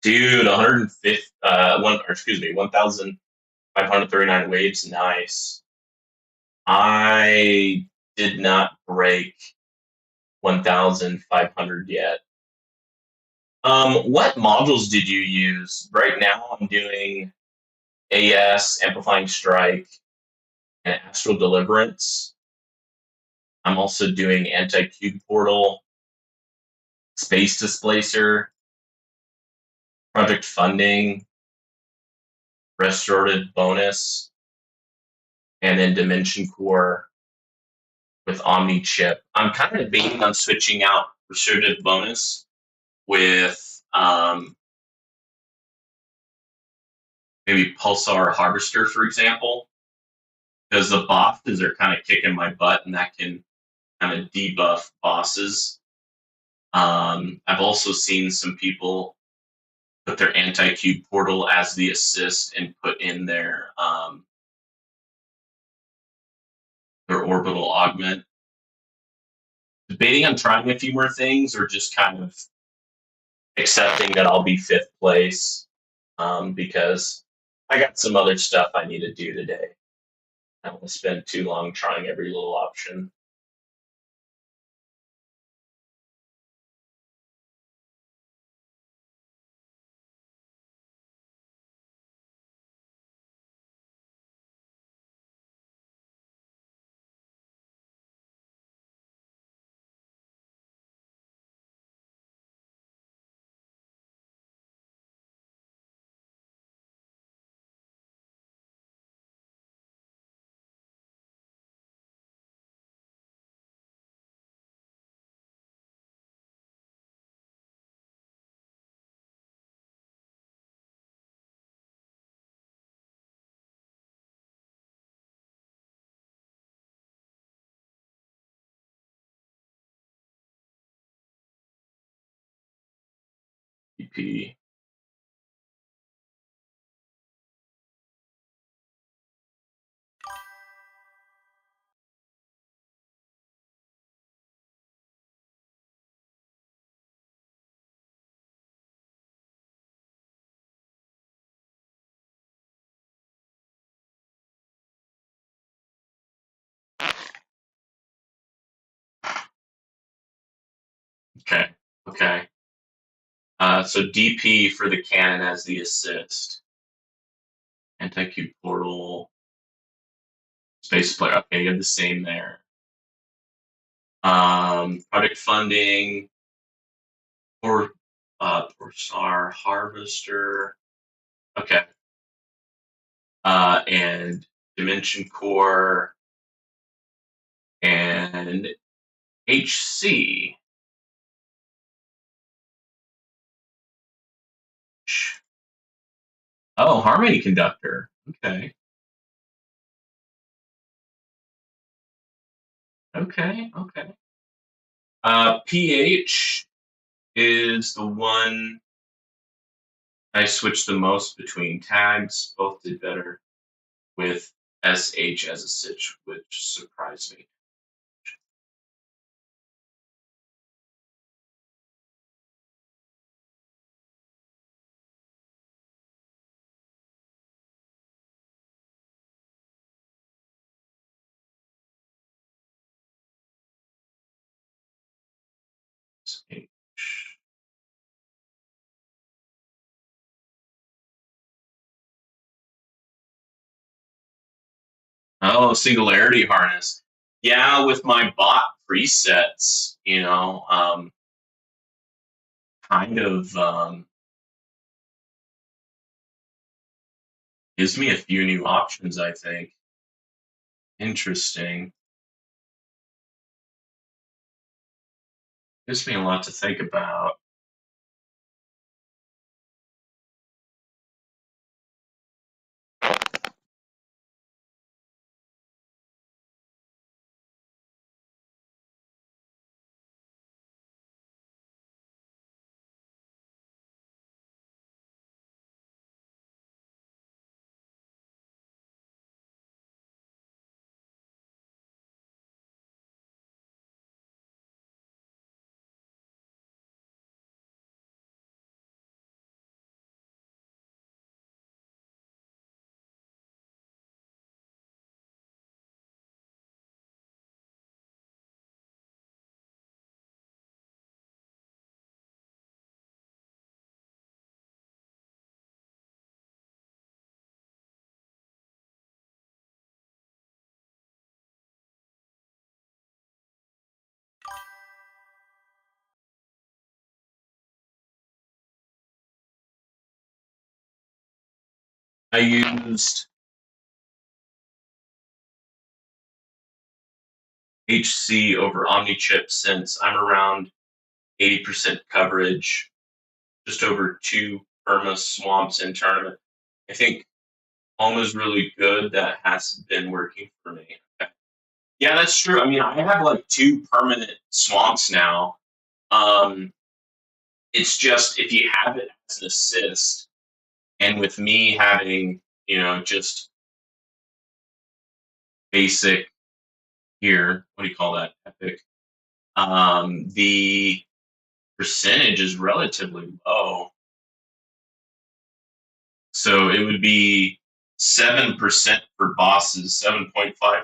Dude, 105, or excuse me, 1,539 waves. Nice. I did not break 1,500 yet. What modules did you use? Right now, I'm doing AS, Amplifying Strike, and Astral Deliverance. I'm also doing Anti-Cube Portal, Space Displacer, Project Funding, Restorative Bonus, and then Dimension Core with Omni Chip. I'm kind of debating on switching out Restorative Bonus with maybe Pulsar Harvester, for example, because the bosses are kind of kicking my butt, and that can kind of debuff bosses. I've also seen some people put their anti-cube portal as the assist and put in their orbital augment. Debating on trying a few more things or just kind of accepting that I'll be fifth place because I got some other stuff I need to do today. I don't want to spend too long trying every little option. EP. Okay. Okay. So DP for the cannon as the assist. Anti-cube portal. Space player. Okay, you have the same there. Project funding. Or Star Harvester. Okay. And Dimension Core and HC. Oh, Harmony Conductor. Okay. Okay. Okay. PH is the one I switched the most between tags. Both did better with SH as a sitch, which surprised me. SH. Oh, Singularity Harness. Yeah, with my bot presets, kind of gives me a few new options, I think. Interesting. Gives me a lot to think about. I used HC over OmniChip since I'm around 80% coverage, just over two perma swamps in tournament. I think almost really good. That has been working for me. Yeah, that's true. I mean, I have like two permanent swamps now. Um, it's just if you have it as an assist, and with me having, just basic here, what do you call that? Epic. The percentage is relatively low. So it would be 7% for bosses, 7.5%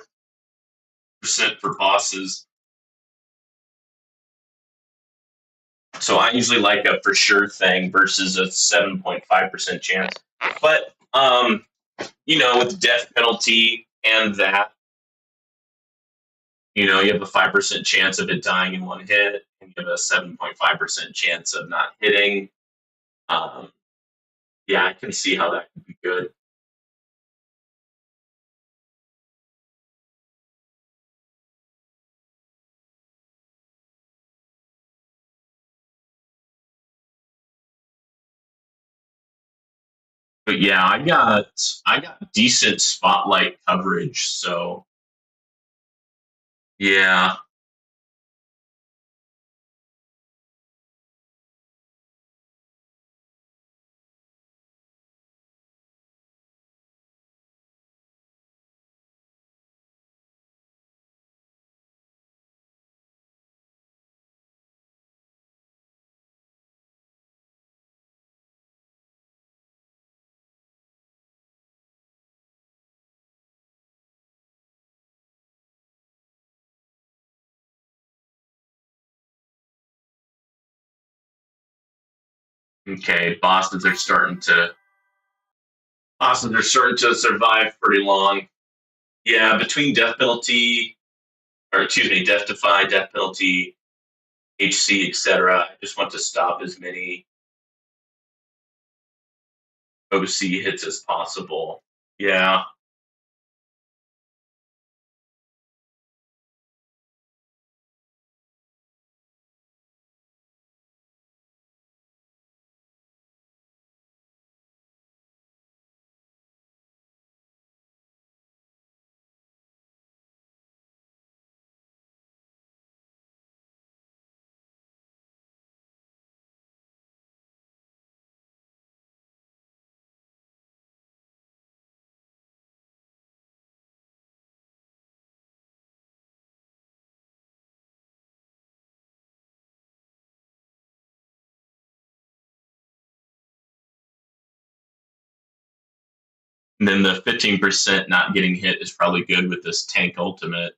for bosses. So I usually like a for sure thing versus a 7.5% chance. But with death penalty and that, you have a 5% chance of it dying in one hit, and you have a 7.5% chance of not hitting. Um, yeah, I can see how that could be good. But yeah, I got decent spotlight coverage, so yeah. Okay, bosses are starting to survive pretty long. Yeah, between death penalty, or excuse me, death defy, death penalty, HC, etc. I just want to stop as many OC hits as possible. Yeah. And then the 15% not getting hit is probably good with this tank ultimate.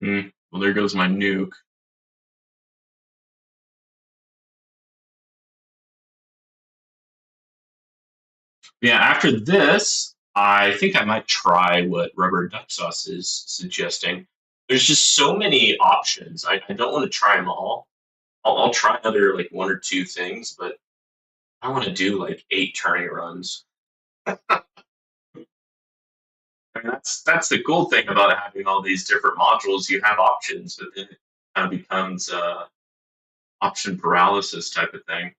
Well, there goes my nuke. Yeah, after this, I think I might try what Rubber Duck Sauce is suggesting. There's just so many options. I don't want to try them all. I'll try other like one or two things, but I want to do like 8 turning runs. I mean, that's the cool thing about having all these different modules. You have options, but then it kind of becomes option paralysis type of thing.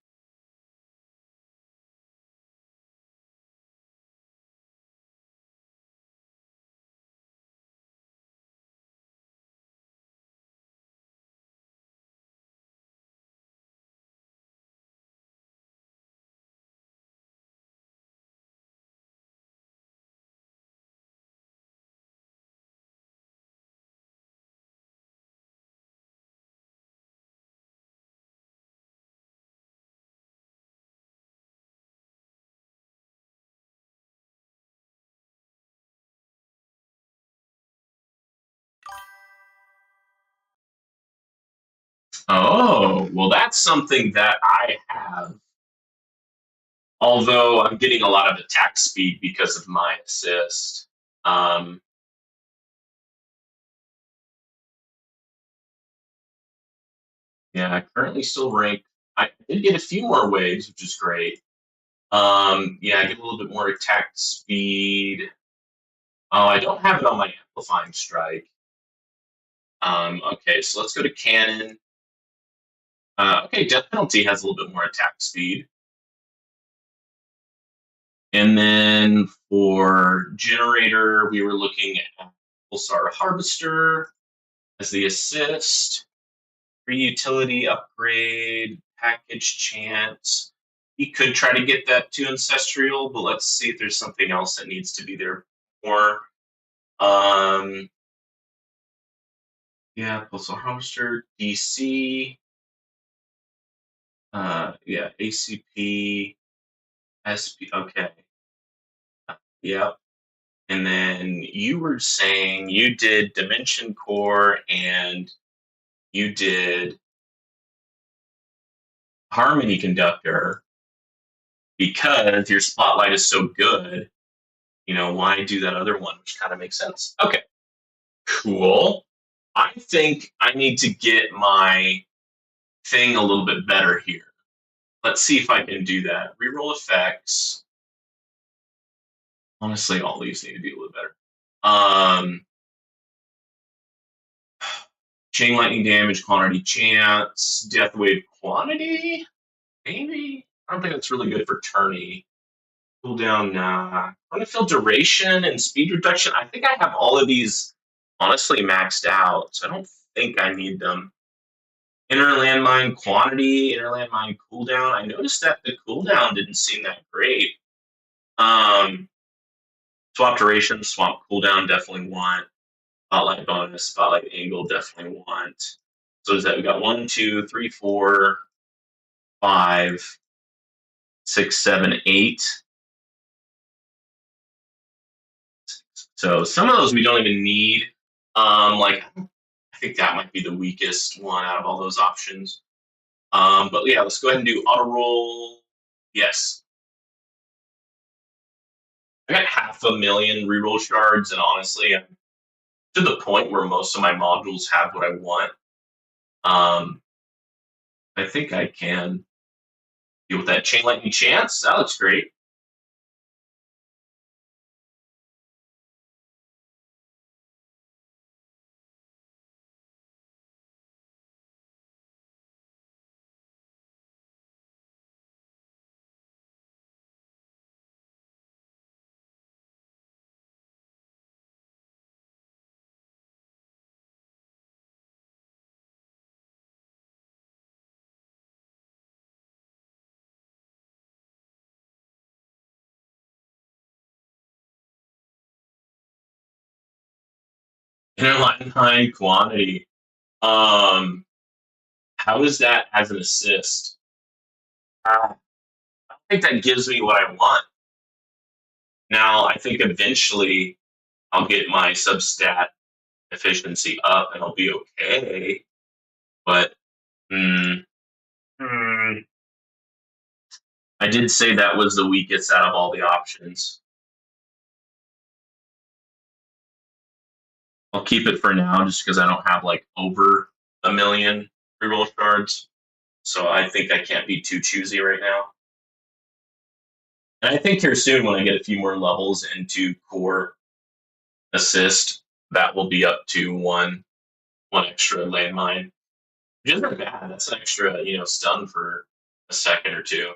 Oh, well, that's something that I have. Although I'm getting a lot of attack speed because of my assist. Um, yeah, I currently still rank. I did get a few more waves, which is great. Yeah, I get a little bit more attack speed. Oh, I don't have it on my amplifying strike. Okay, so let's go to cannon. Okay, death penalty has a little bit more attack speed. And then for generator, we were looking at Pulsar Harvester as the assist, free utility upgrade, package chance. We could try to get that to ancestral, but let's see if there's something else that needs to be there more. Yeah, Pulsar Harvester, DC, yeah, ACP, SP. Okay, yeah. And then you were saying you did Dimension Core and you did Harmony Conductor because your spotlight is so good. Why do that other one, which kind of makes sense. Okay, cool. I think I need to get my thing a little bit better here. Let's see if I can do that. Reroll effects. Honestly, all these need to be a little better. Chain lightning damage, quantity chance, death wave quantity. Maybe I don't think that's really good for tourney. Cooldown, nah. I'm gonna feel duration and speed reduction. I think I have all of these honestly maxed out, so I don't think I need them. Inner landmine quantity, inner landmine cooldown. I noticed that the cooldown didn't seem that great. Um, swap duration, swap cooldown, definitely want. Spotlight bonus, spotlight angle, definitely want. So is that we got 1, 2, 3, 4, 5, 6, 7, 8. So some of those we don't even need. Like I think that might be the weakest one out of all those options. But yeah, let's go ahead and do auto roll. Yes, I got 500,000 reroll shards, and honestly, I'm to the point where most of my modules have what I want. Um, I think I can deal with that chain lightning chance. That looks great. Interline line quantity. Um, how is that as an assist? I think that gives me what I want. Now, I think eventually I'll get my substat efficiency up and I'll be okay. But mm, mm, I did say that was the weakest out of all the options. I'll keep it for now just because I don't have like over a million reroll shards. So I think I can't be too choosy right now. And I think here soon, when I get a few more levels into core assist, that will be up to one extra landmine. Which isn't bad. That's an extra, stun for a second or two.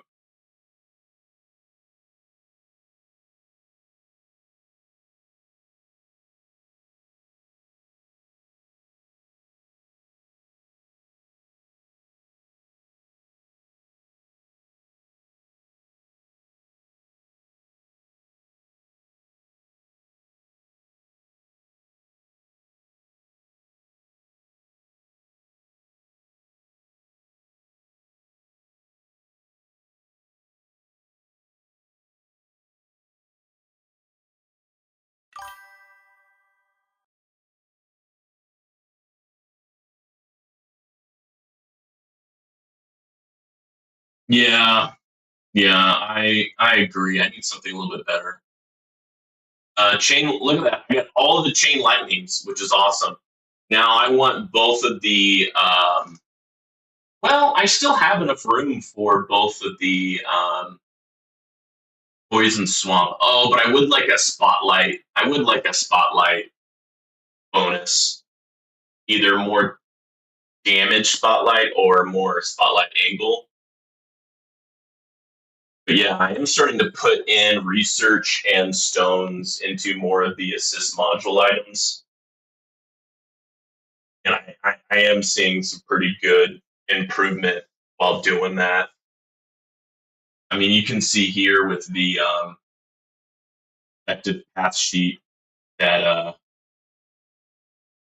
Yeah, yeah, I agree. I need something a little bit better. Chain, look at that. I got all of the chain lightnings, which is awesome. Now I want both of the. Well, I still have enough room for both of the poison swamp. Oh, but I would like a spotlight. I would like a spotlight bonus, either more damage spotlight or more spotlight angle. But yeah, I am starting to put in research and stones into more of the assist module items. And I am seeing some pretty good improvement while doing that. I mean, you can see here with the active path sheet that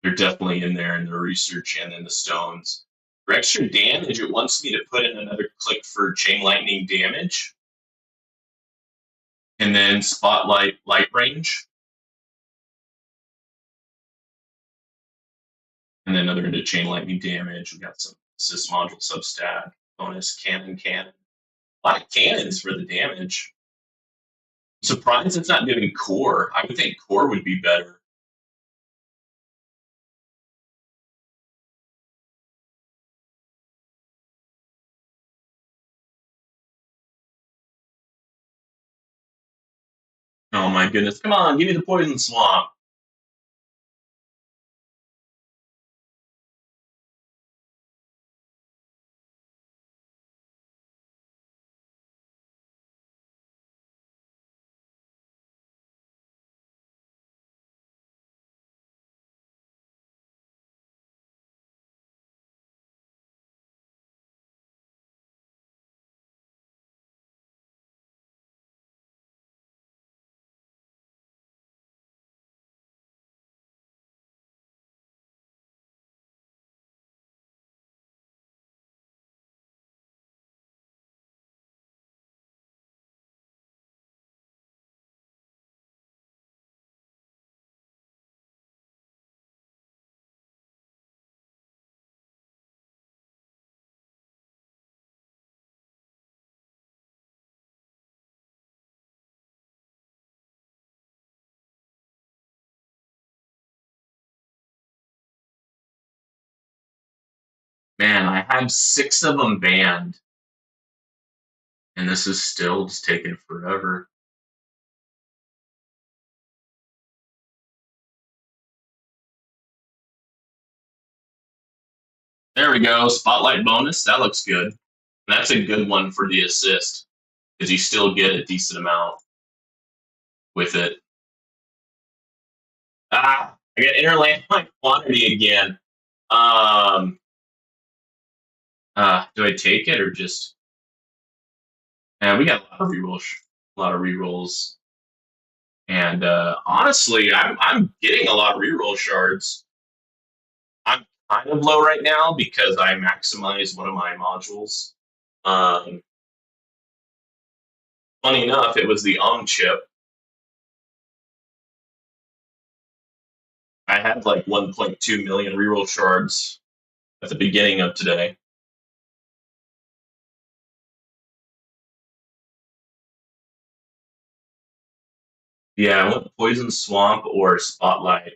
they're definitely in there in the research and in the stones. For extra damage, it wants me to put in another click for chain lightning damage. And then spotlight light range. And then another into chain lightning damage. We got some assist module substat, bonus cannon. A lot of cannons for the damage. I'm surprised it's not doing core. I would think core would be better. Oh my goodness. Come on, give me the poison swamp. Man, I have 6 of them banned. And this is still just taking forever. There we go. Spotlight bonus. That looks good. And that's a good one for the assist because you still get a decent amount with it. Ah, I got inner landmine quantity again. Do I take it or just? Man, we got a lot of rerolls. A lot of rerolls. And honestly, I'm getting a lot of reroll shards. I'm kind of low right now because I maximized one of my modules. Um, Funny enough, it was the chip. I had like 1.2 million reroll shards at the beginning of today. Yeah, I want Poison Swamp or Spotlight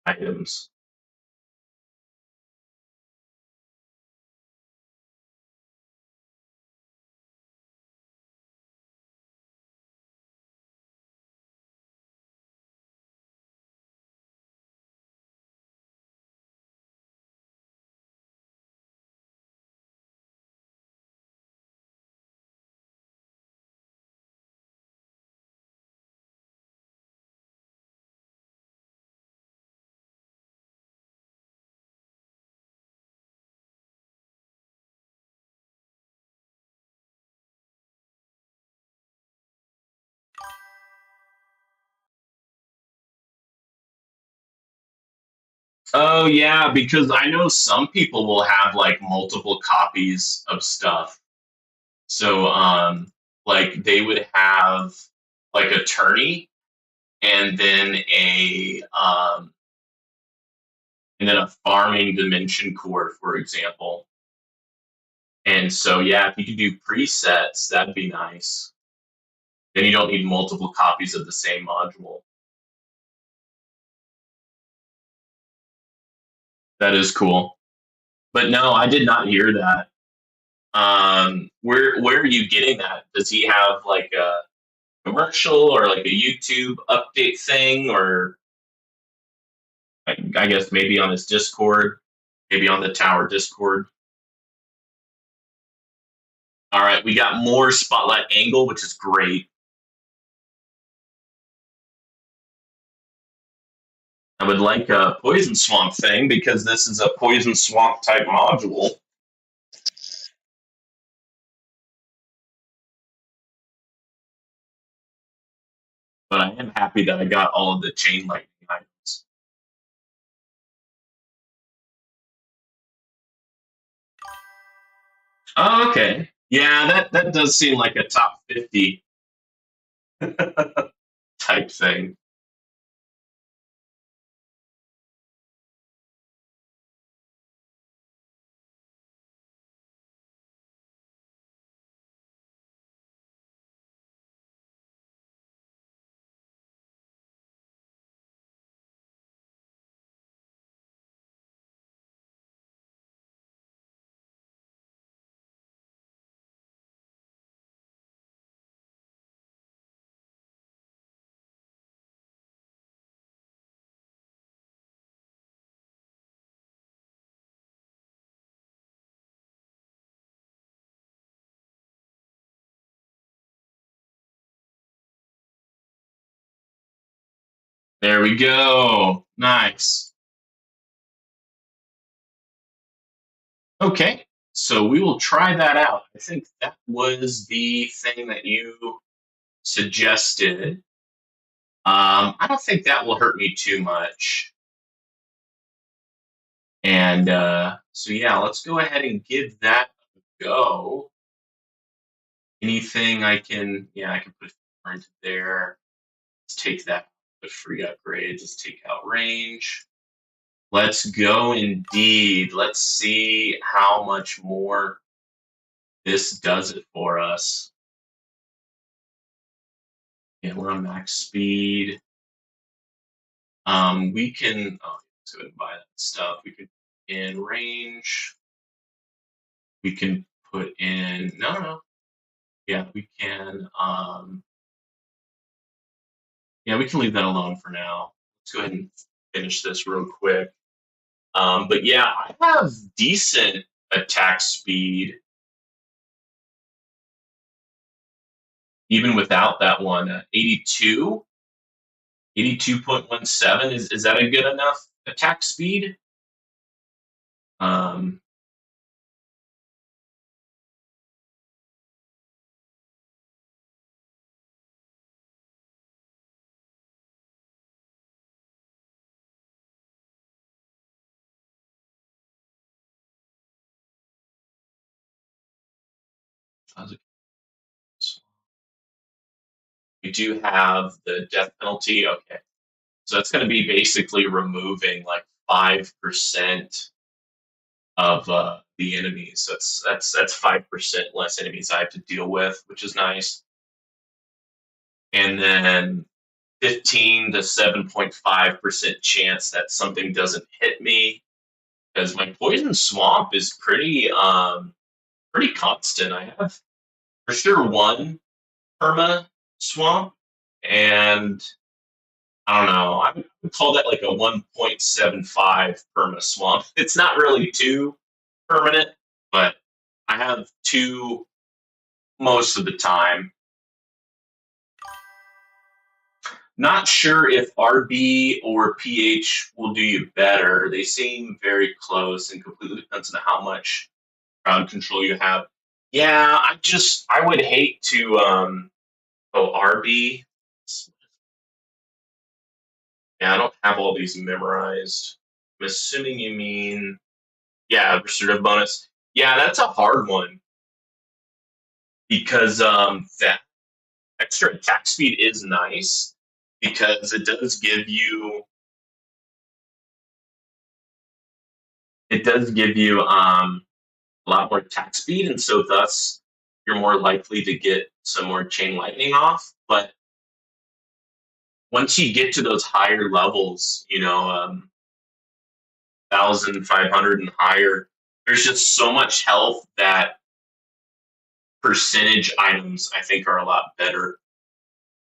items. Oh yeah, because I know some people will have like multiple copies of stuff. So like they would have like a tourney and then a farming dimension core, for example. And so yeah, if you could do presets, that'd be nice. Then you don't need multiple copies of the same module. That is cool. But no, I did not hear that. Where are you getting that? Does he have like a commercial or like a YouTube update thing, or I guess maybe on his Discord, maybe on the Tower Discord? All right, we got more spotlight angle, which is great. I would like a poison swamp thing because this is a poison swamp type module. But I am happy that I got all of the chain lightning items. Oh, okay. Yeah, that does seem like a top 50 type thing. There we go. Nice. Okay, so we will try that out. I think that was the thing that you suggested. I don't think that will hurt me too much. And so, yeah, let's go ahead and give that a go. Anything I can, yeah, I can put into there. Let's take that, put free upgrades. Let's take out range. Let's go indeed. Let's see how much more this does it for us. Yeah, we're on max speed. We can let's go ahead and buy that stuff. We can in range. We can put in no. Yeah, we can yeah, we can leave that alone for now. Let's go ahead and finish this real quick. But yeah, I have decent attack speed even without that one. 82, 82.17. Is that a good enough attack speed? Um, we do have the death penalty. Okay, so that's going to be basically removing like 5% of the enemies. So that's 5% less enemies I have to deal with, which is nice. and then 15 to 7.5% chance that something doesn't hit me because my poison swamp is pretty constant. I have for sure one perma swamp, and I don't know. I would call that like a 1.75 perma swamp. It's not really too permanent, but I have two most of the time. Not sure if RB or pH will do you better. They seem very close and completely depends on how much crowd control you have. Yeah, I would hate to RB. Yeah, I don't have all these memorized. I'm assuming you mean yeah, restorative bonus. Yeah, that's a hard one because that extra attack speed is nice because it does give you a lot more attack speed, and so thus you're more likely to get some more chain lightning off. But once you get to those higher levels, 1,500 and higher, there's just so much health that percentage items I think are a lot better.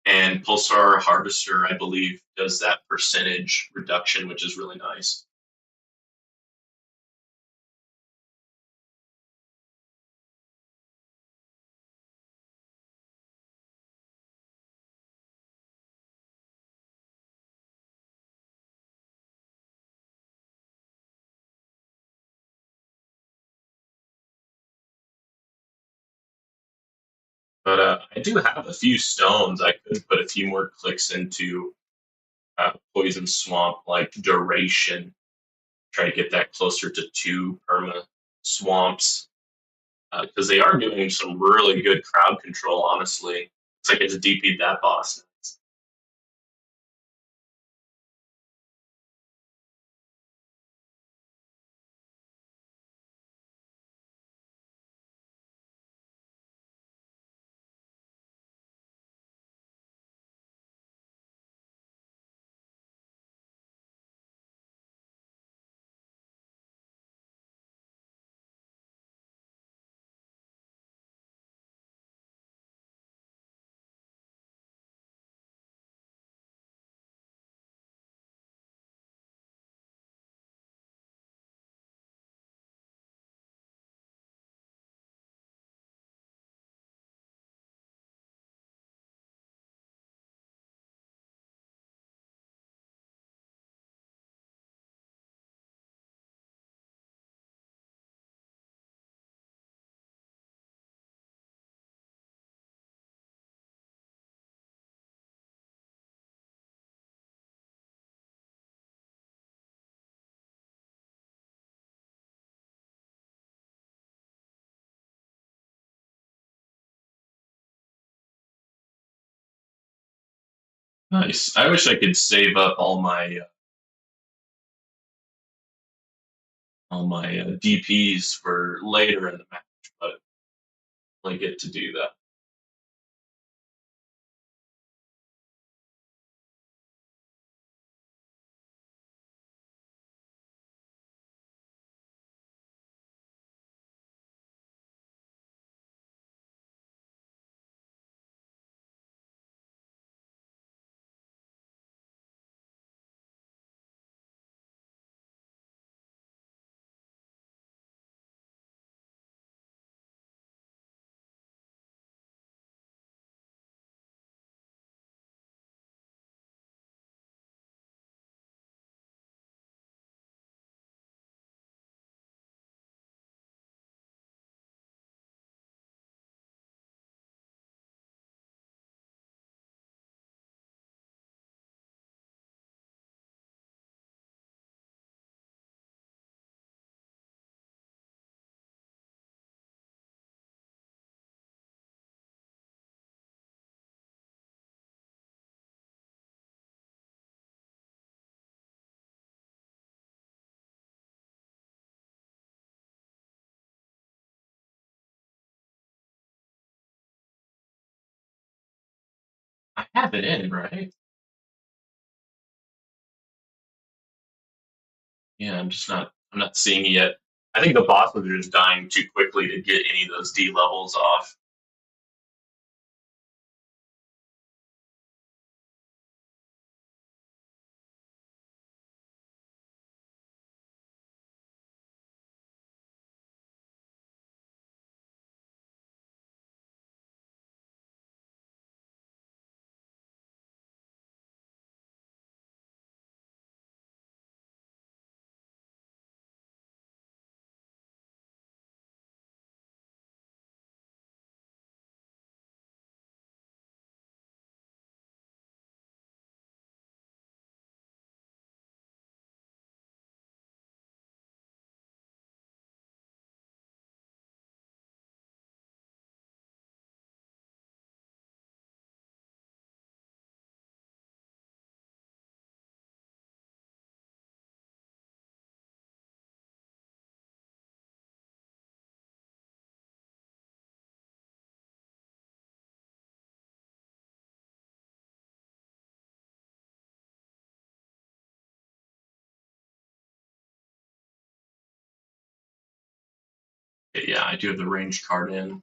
And Pulsar Harvester, I believe, does that percentage reduction, which is really nice. But I do have a few stones. I could put a few more clicks into Poison Swamp, like duration, try to get that closer to two perma swamps because they are doing some really good crowd control. Honestly, it's like it's DP'd that boss. Nice. I wish I could save up all my DPS for later in the match, but I get to do that. have it in, right? Yeah, I'm not seeing it yet. I think the bosses are just dying too quickly to get any of those D levels off. Yeah, I do have the range card in.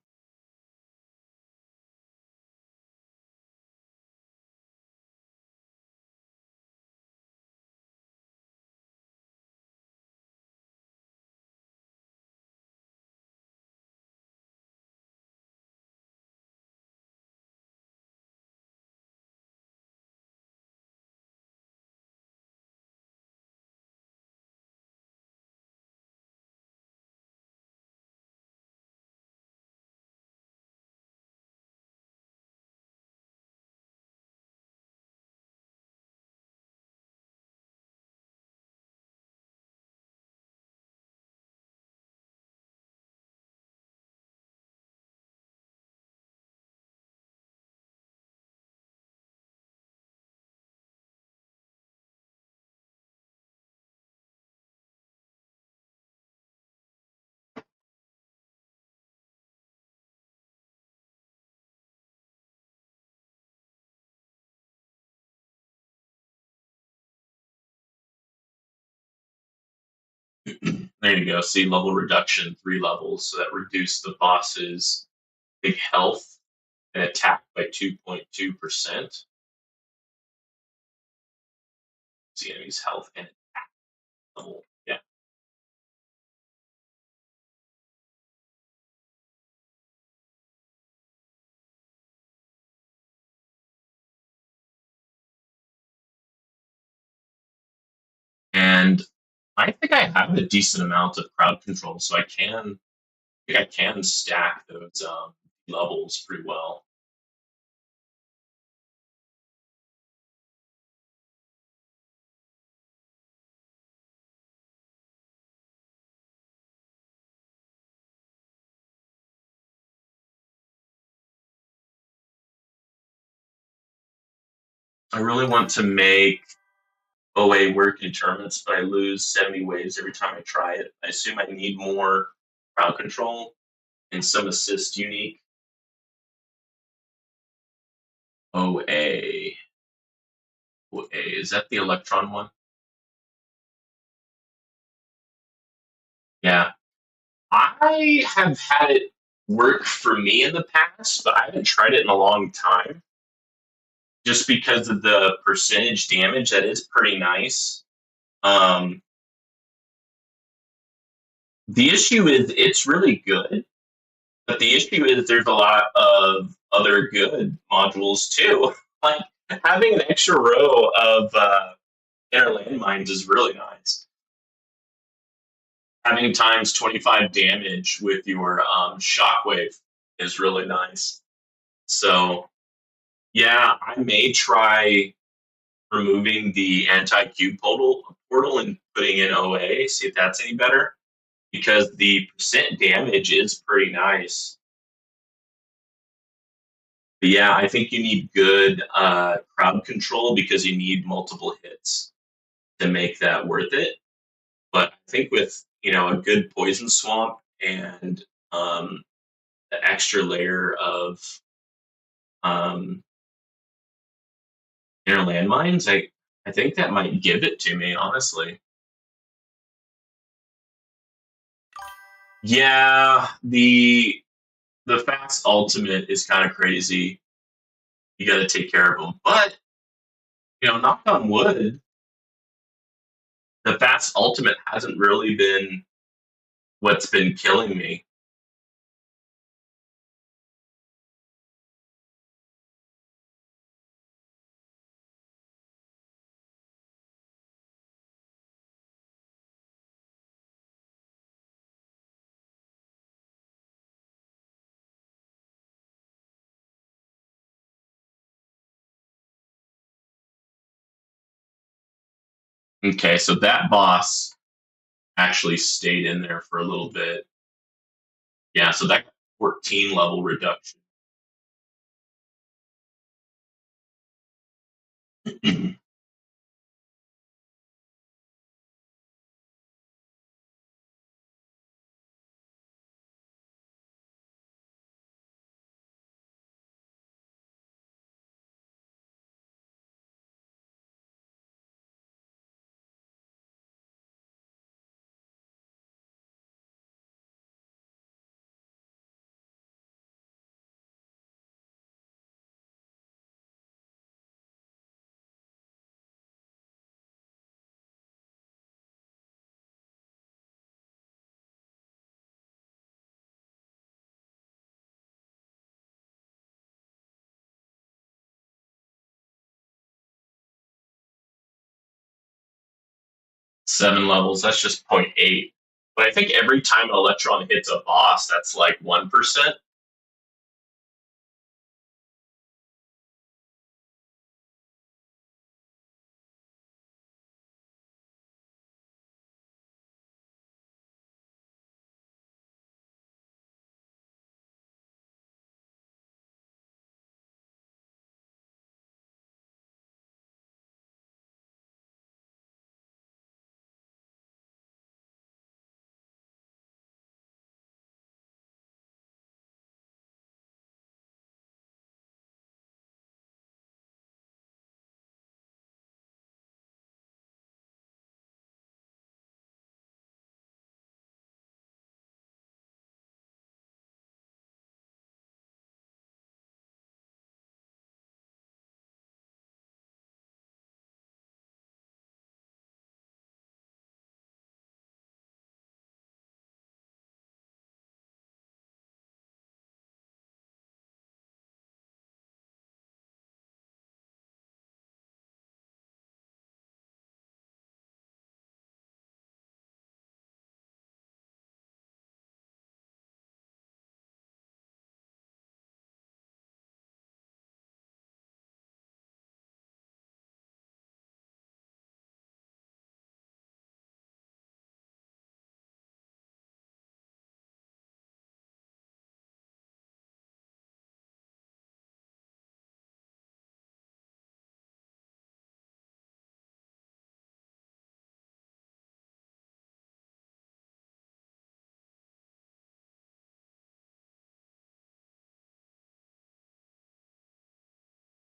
There you go. See, level reduction, 3 levels. So that reduced the boss's big health and attack by 2.2%. See enemy's health and level. Yeah. And I think I have a decent amount of crowd control, so I think I can stack those levels pretty well. I really want to make OA work in tournaments, but I lose 70 waves every time I try it. I assume I need more crowd control and some assist unique. OA. OA. Is that the Electron one? Yeah. I have had it work for me in the past, but I haven't tried it in a long time. Just because of the percentage damage, that is pretty nice. Um, the issue is it's really good, but the issue is there's a lot of other good modules too. Like having an extra row of inner landmines is really nice. Having times 25 damage with your shockwave is really nice. So yeah, I may try removing the anti-cube portal and putting in OA, see if that's any better. Because the percent damage is pretty nice. But yeah, I think you need good crowd control because you need multiple hits to make that worth it. But I think with a good poison swamp and the extra layer of um, Near landmines, I think that might give it to me, honestly. Yeah, the fast ultimate is kind of crazy. You got to take care of them, but knock on wood, the fast ultimate hasn't really been what's been killing me. 'Kay, so that boss actually stayed in there for a little bit. Yeah, so that 14 level reduction. 7 levels, that's just zero point 0.8. But I think every time an electron hits a boss, that's like 1%.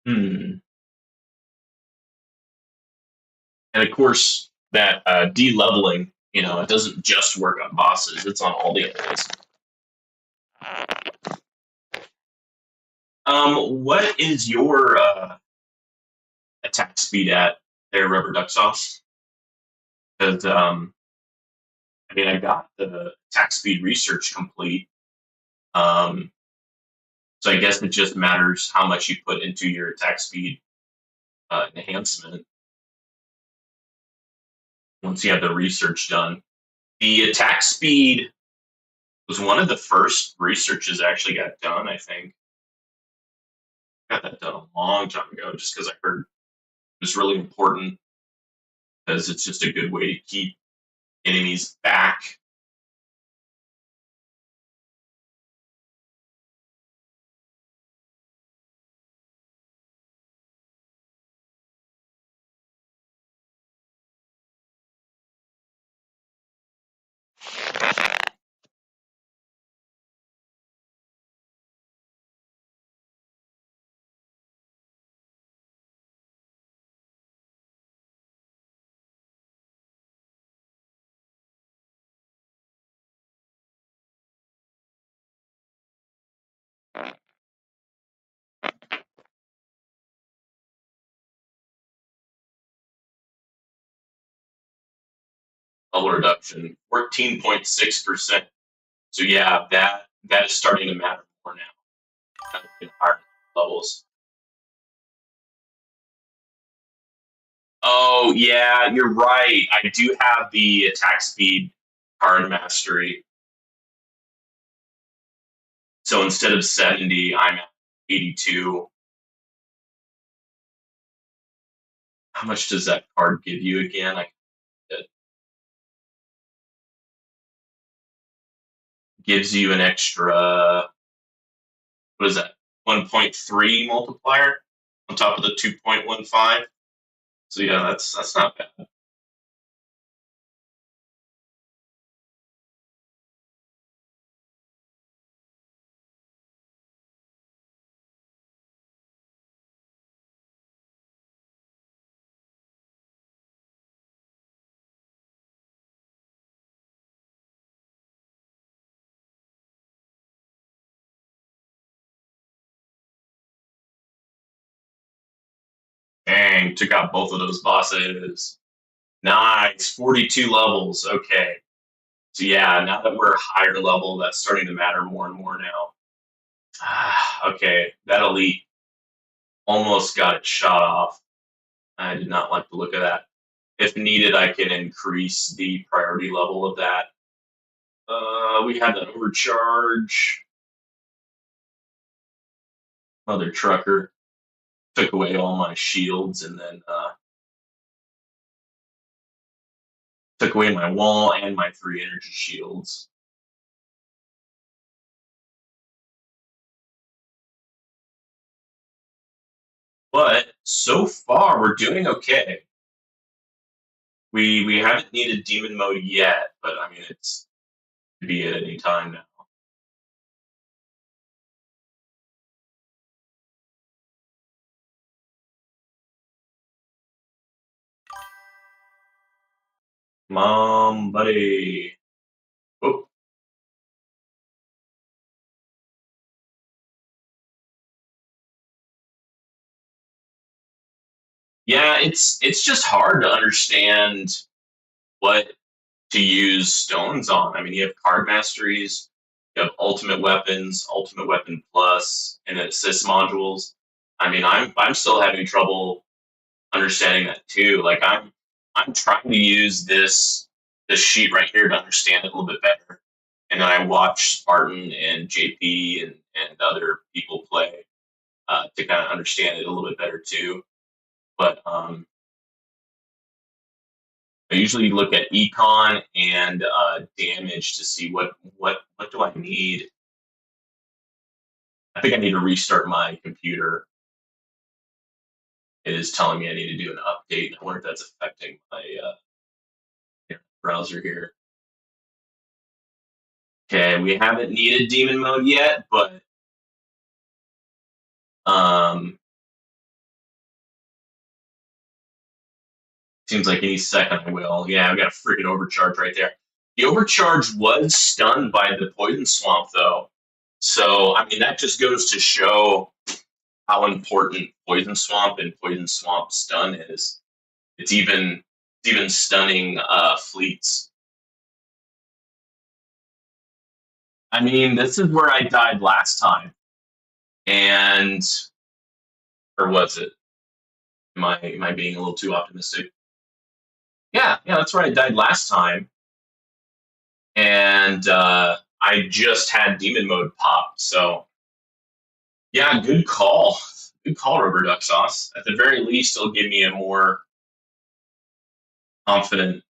Hmm. And of course, that de-leveling, it doesn't just work on bosses; it's on all the enemies. What is your attack speed at there, Rubber Duck Sauce? Because I mean, I got the attack speed research complete. Um, so I guess it just matters how much you put into your attack speed enhancement once you have the research done. The attack speed was one of the first researches I actually got done. I think I got that done a long time ago, just because I heard it was really important because it's just a good way to keep enemies back. level reduction, 14.6%. So yeah, that is starting to matter more now in higher levels. Oh yeah, you're right. I do have the attack speed card mastery. So instead of 70, I'm at 82. How much does that card give you again? It gives you an extra, what is that, 1.3 multiplier on top of the 2.15. So yeah, that's not bad. Dang, took out both of those bosses. Nice, 42 levels. Okay. So yeah, now that we're higher level, that's starting to matter more and more now. Okay, that elite almost got it shot off. I did not like the look of that. If needed, I can increase the priority level of that. We had an overcharge. Mother trucker took away all my shields and then took away my wall and my 3 energy shields. But so far, we're doing okay. We haven't needed demon mode yet, but I mean it's could be at any time now. Mom, buddy. Oh, yeah, it's just hard to understand what to use stones on. I mean, you have card masteries, you have ultimate weapons, ultimate weapon plus, and assist modules. I mean, I'm still having trouble understanding that too. Like I'm trying to use this sheet right here to understand it a little bit better. And then I watch Spartan and JP and other people play to kind of understand it a little bit better too. But I usually look at econ and damage to see what do I need. I think I need to restart my computer. It is telling me I need to do an update. I wonder if that's affecting my browser here. Okay, we haven't needed demon mode yet, but um, seems like any second I will. Yeah, I got a freaking overcharge right there. The overcharge was stunned by the poison swamp, though. So I mean, that just goes to show how important poison swamp and poison swamp stun is. It's even stunning fleets. I mean, this is where I died last time, and or was it? Am I being a little too optimistic? Yeah, yeah, that's where I died last time, and I just had demon mode pop. So yeah, good call, Rubber Duck Sauce. At the very least, it'll give me a more confident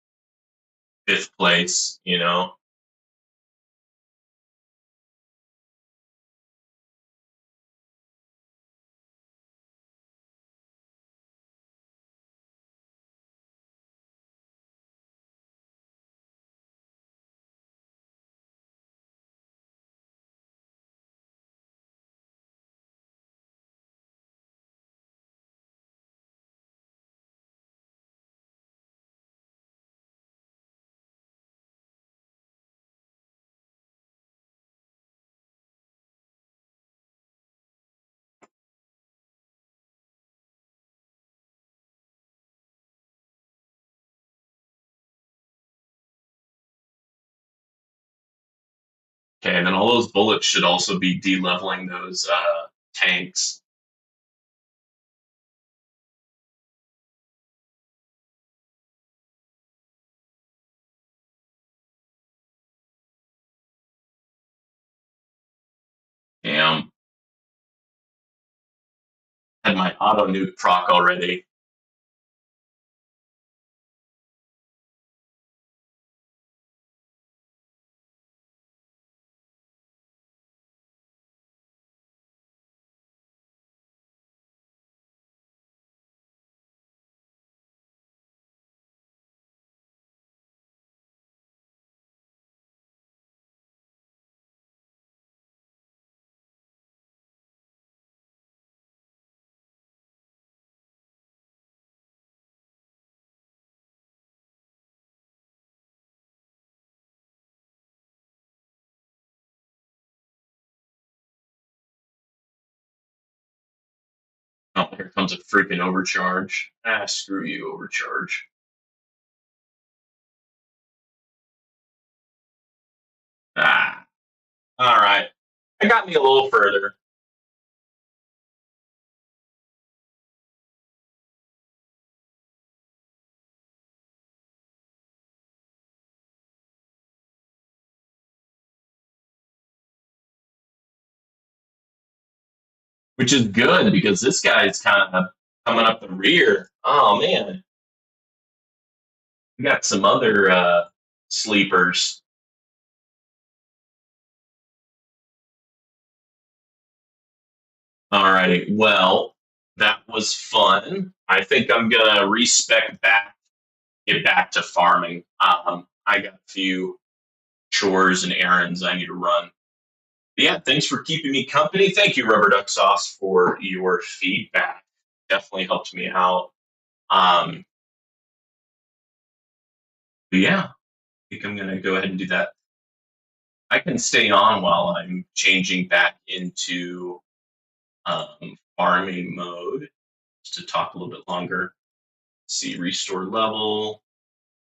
fifth place. You know, Okay, and then all those bullets should also be de-leveling those tanks. Damn, had my auto nuke proc already. Oh, here comes a freaking overcharge. Ah, screw you, overcharge. Ah, all right. That got me a little further, which is good because this guy's kind of coming up the rear. Oh man, we got some other sleepers. All righty. Well, that was fun. I think I'm gonna respec back, get back to farming. I got a few chores and errands I need to run. But yeah, thanks for keeping me company. Thank you, Rubber Duck Sauce, for your feedback. Definitely helped me out. Um, but yeah, I think I'm gonna go ahead and do that. I can stay on while I'm changing back into farming mode just to talk a little bit longer. See, restore level.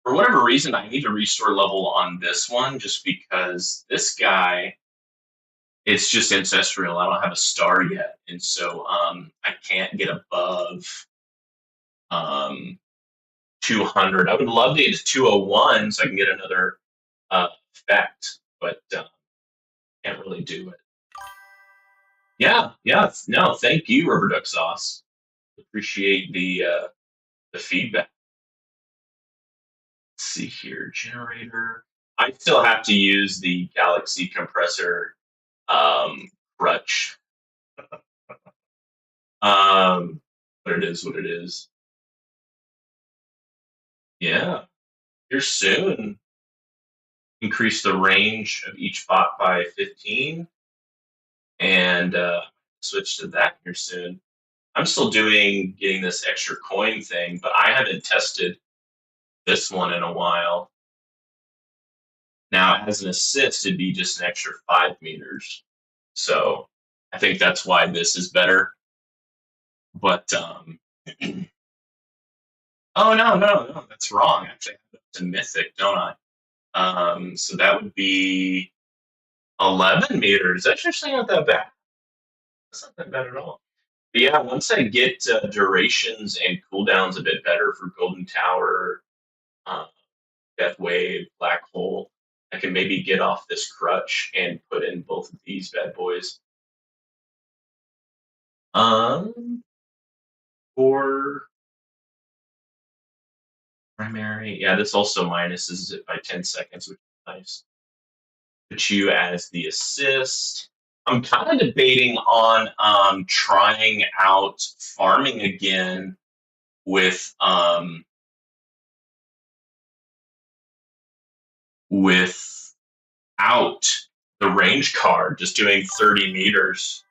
For whatever reason, I need to restore level on this one just because this guy, it's just ancestral. I don't have a star yet. And so I can't get above um, 200. I would love to get to 201 so I can get another effect, but can't really do it. Yeah, yeah. No, thank you, Rubber Duck Sauce. Appreciate the feedback. Let's see here, generator. I still have to use the Galaxy compressor crutch. But it is what it is. Yeah, here soon. Increase the range of each bot by 15, and switch to that here soon. I'm still doing getting this extra coin thing, but I haven't tested this one in a while. Now, as an assist, it'd be just an extra 5 meters. So I think that's why this is better. But oh no, that's wrong. Actually, I have it to mythic, don't I? So that would be 11 meters. That's actually not that bad. That's not that bad at all. But yeah, once I get durations and cooldowns a bit better for Golden Tower, uh, Death Wave, Black Hole, I can maybe get off this crutch and put in both of these bad boys. Um, for primary, yeah, this also minuses it by 10 seconds, which is nice. Put you as the assist. I'm kind of debating on trying out farming again with without the range card, just doing 30 meters.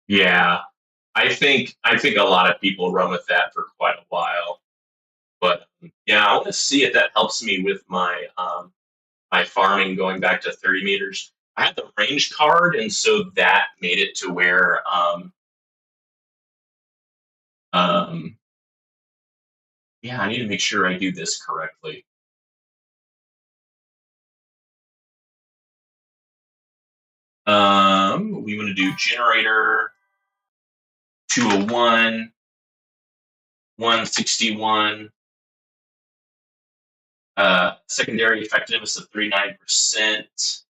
Yeah, I think a lot of people run with that for quite a while. But yeah, I want to see if that helps me with my farming going back to 30 meters. I had the range card, and so that made it to where um, yeah, I need to make sure I do this correctly. We want to do generator 201, 161, secondary effectiveness of 39%,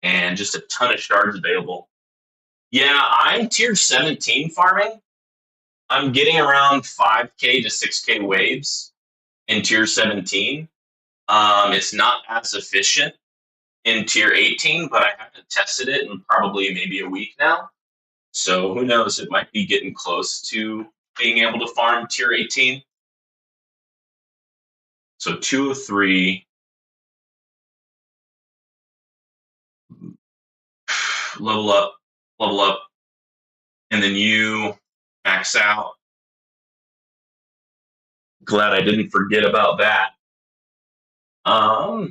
and just a ton of shards available. Yeah, I'm tier 17 farming. I'm getting around 5k to 6k waves in tier 17. It's not as efficient in tier 18, but I haven't tested it in probably maybe a week now. So who knows? It might be getting close to being able to farm tier 18. So 203, level up, level up, and then you max out. Glad I didn't forget about that. All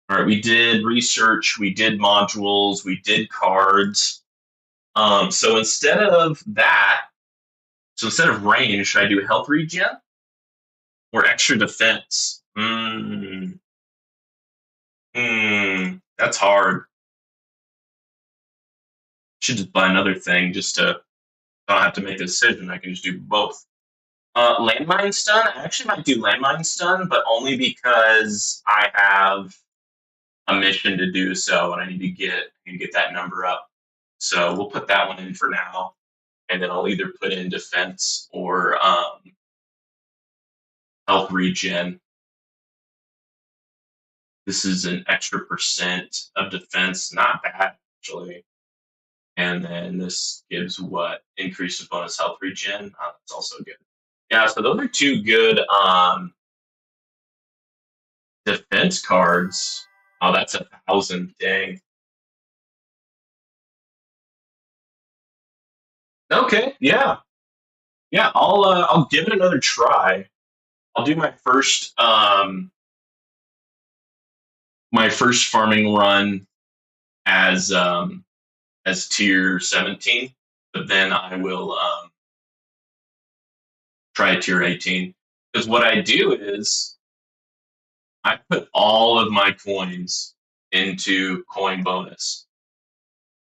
right, we did research, we did modules, we did cards. So instead of that, so instead of range, should I do health regen or extra defense? That's hard. Should just buy another thing just to I don't have to make a decision. I can just do both. Landmine stun. I actually might do landmine stun, but only because I have a mission to do so, and I need to get that number up. So we'll put that one in for now, and then I'll either put in defense or health regen. This is an extra percent of defense, not bad actually. And then this gives what increased bonus health regen. That's also good. Yeah, so those are two good defense cards. Oh, that's 1,000. Dang. Okay, yeah, yeah. I'll give it another try. I'll do my first farming run as tier 17, but then I will try tier 18. Because what I do is I put all of my coins into coin bonus.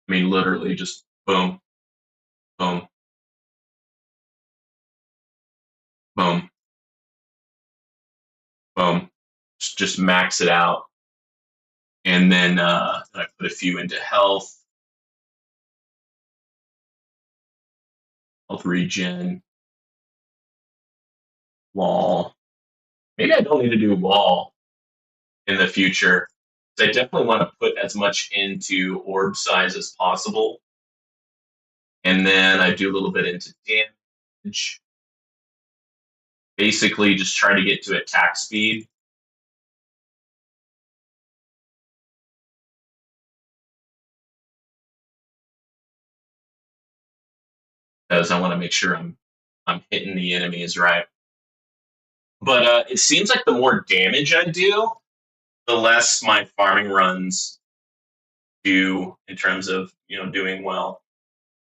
I mean, literally just boom, boom, boom, boom. Just max it out. And then I put a few into health regen, wall. Maybe I don't need to do wall in the future. I definitely want to put as much into orb size as possible. And then I do a little bit into damage. Basically, just try to get to attack speed. Because I want to make sure I'm hitting the enemies right. But it seems like the more damage I do, the less my farming runs do in terms of doing well.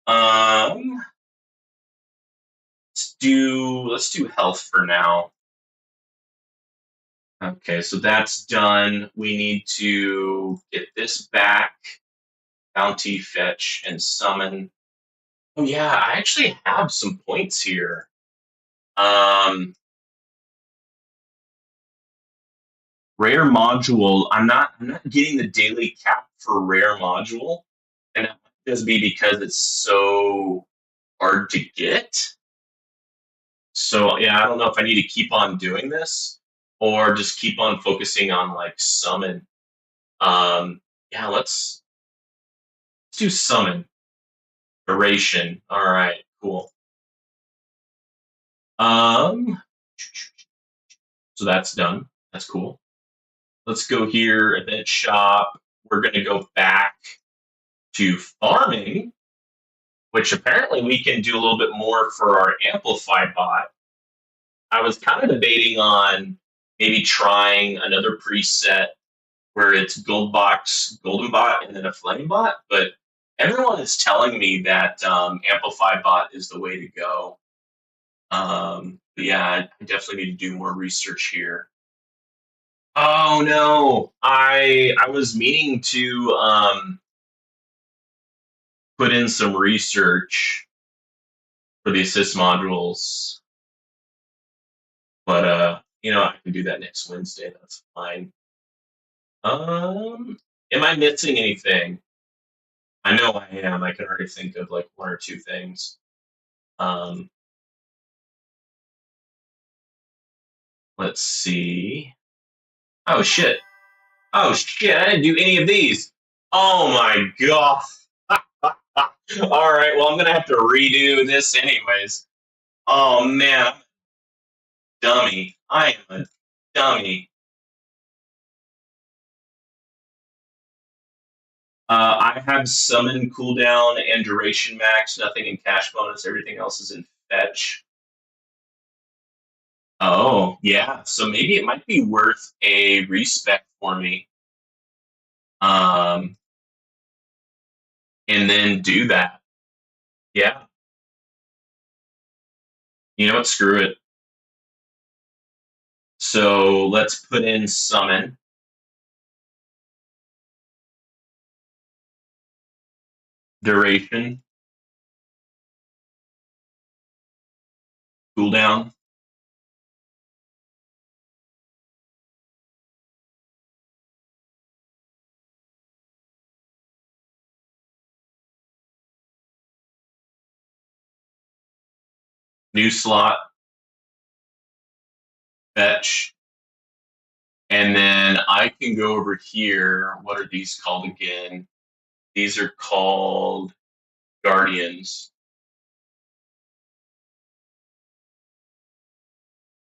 Let's do health for now. Okay, so that's done. We need to get this back. Bounty, fetch, and summon. Oh yeah, I actually have some points here. Rare module. I'm not getting the daily cap for rare module, and that might just be because it's so hard to get. So yeah, I don't know if I need to keep on doing this or just keep on focusing on like summon. Yeah, let's do summon. Duration. All right, cool. So that's done. That's cool. Let's go here, event shop. We're gonna go back to farming, which apparently we can do a little bit more for our amplify bot. I was kind of debating on maybe trying another preset where it's gold box, golden bot, and then a flame bot, but everyone is telling me that amplify bot is the way to go. But yeah, I definitely need to do more research here. Oh no, I was meaning to put in some research for the assist modules, but I can do that next Wednesday. That's fine. Am I missing anything? I know I am. I can already think of like one or two things. Um, let's see. Oh shit. Oh shit, I didn't do any of these. Oh my god. All right, well, I'm gonna have to redo this anyways. Oh man, I'm a dummy. I am a dummy. I have summon cooldown and duration max, nothing in cash bonus, everything else is in fetch. Oh, yeah, so maybe it might be worth a respec for me. Um, and then do that. Yeah, you know what? Screw it. So let's put in summon, duration, cooldown, new slot, fetch, and then I can go over here. What are these called again? These are called guardians.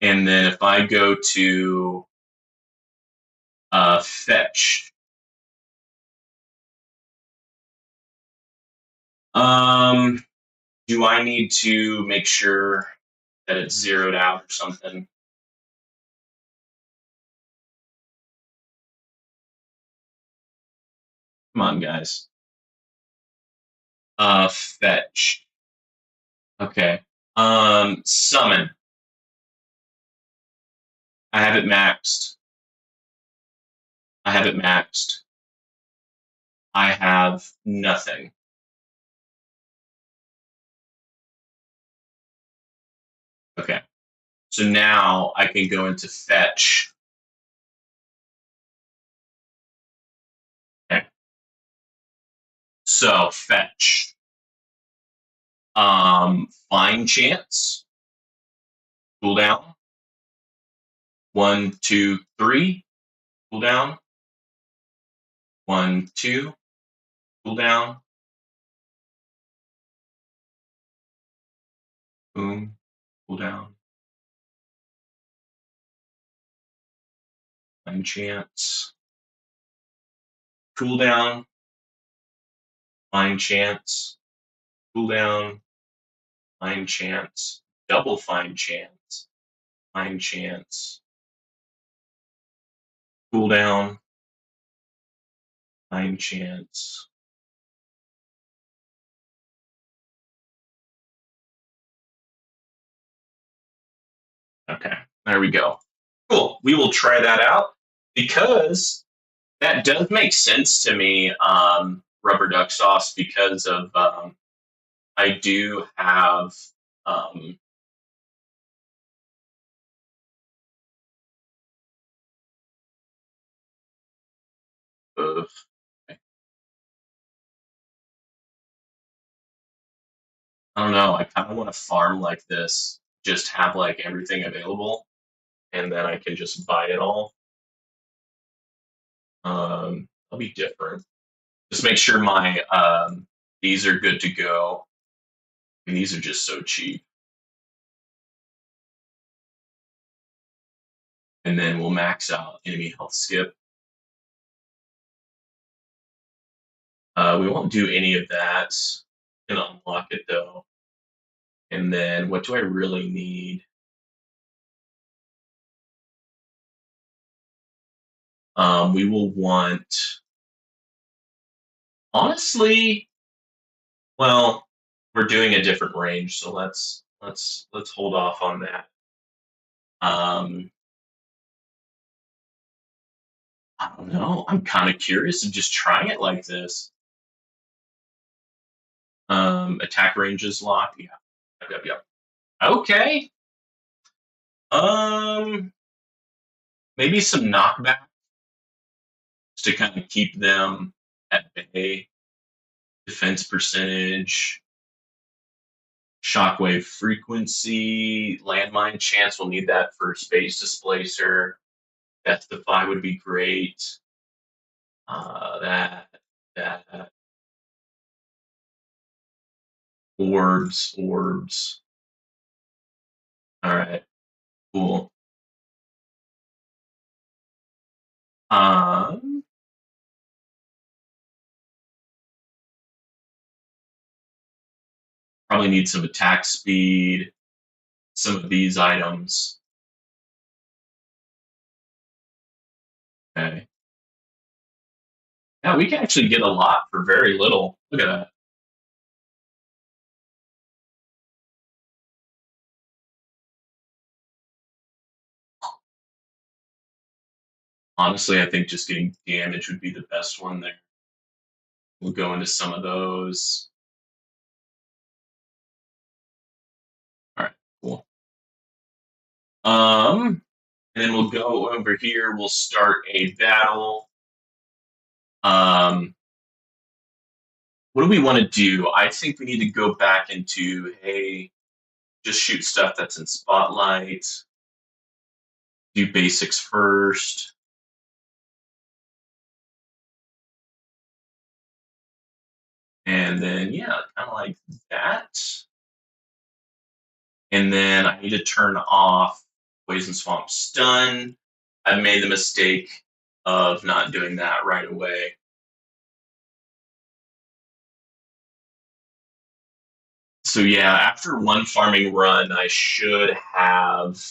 And then if I go to fetch, um, do I need to make sure that it's zeroed out or something? Come on, guys. Fetch. Okay. Summon. I have it maxed. I have it maxed. I have nothing. Okay. So now I can go into fetch. Okay. So fetch. Find chance. Cooldown. 1, 2, 3. Cooldown. 1, 2. Cooldown. Boom. Cooldown. Find chance. Cooldown. Find chance. Cooldown. Find chance. Double find chance. Find chance. Cooldown. Find chance. Okay, there we go. Cool. We will try that out because that does make sense to me, rubber duck sauce, because of I do have um, uh, I don't know. I kind of want to farm like this, just have like everything available, and then I can just buy it all. That'll be different. Just make sure my these are good to go. And these are just so cheap. And then we'll max out enemy health skip. We won't do any of that. Gonna unlock it though. And then what do I really need? We will want, honestly, well, we're doing a different range, so let's hold off on that. Um, I don't know. I'm kind of curious of just trying it like this. Attack range is locked. Yeah. Yep, yep, yep. Okay. Um, maybe some knockback to kind of keep them at bay. Defense percentage, shockwave frequency, landmine chance. We'll need that for space displacer. Death defy would be great. That orbs. All right, cool. Um, Probably need some attack speed. Some of these items. Okay. Yeah, we can actually get a lot for very little. Look at that. Honestly, I think just getting damage would be the best one there. We'll go into some of those. All right, cool. And then we'll go over here. We'll start a battle. Um, what do we want to do? I think we need to go back into, hey, just shoot stuff that's in spotlight. Do basics first. And then, yeah, kind of like that. And then I need to turn off Poison Swamp Stun. I made the mistake of not doing that right away. So yeah, after one farming run, I should have.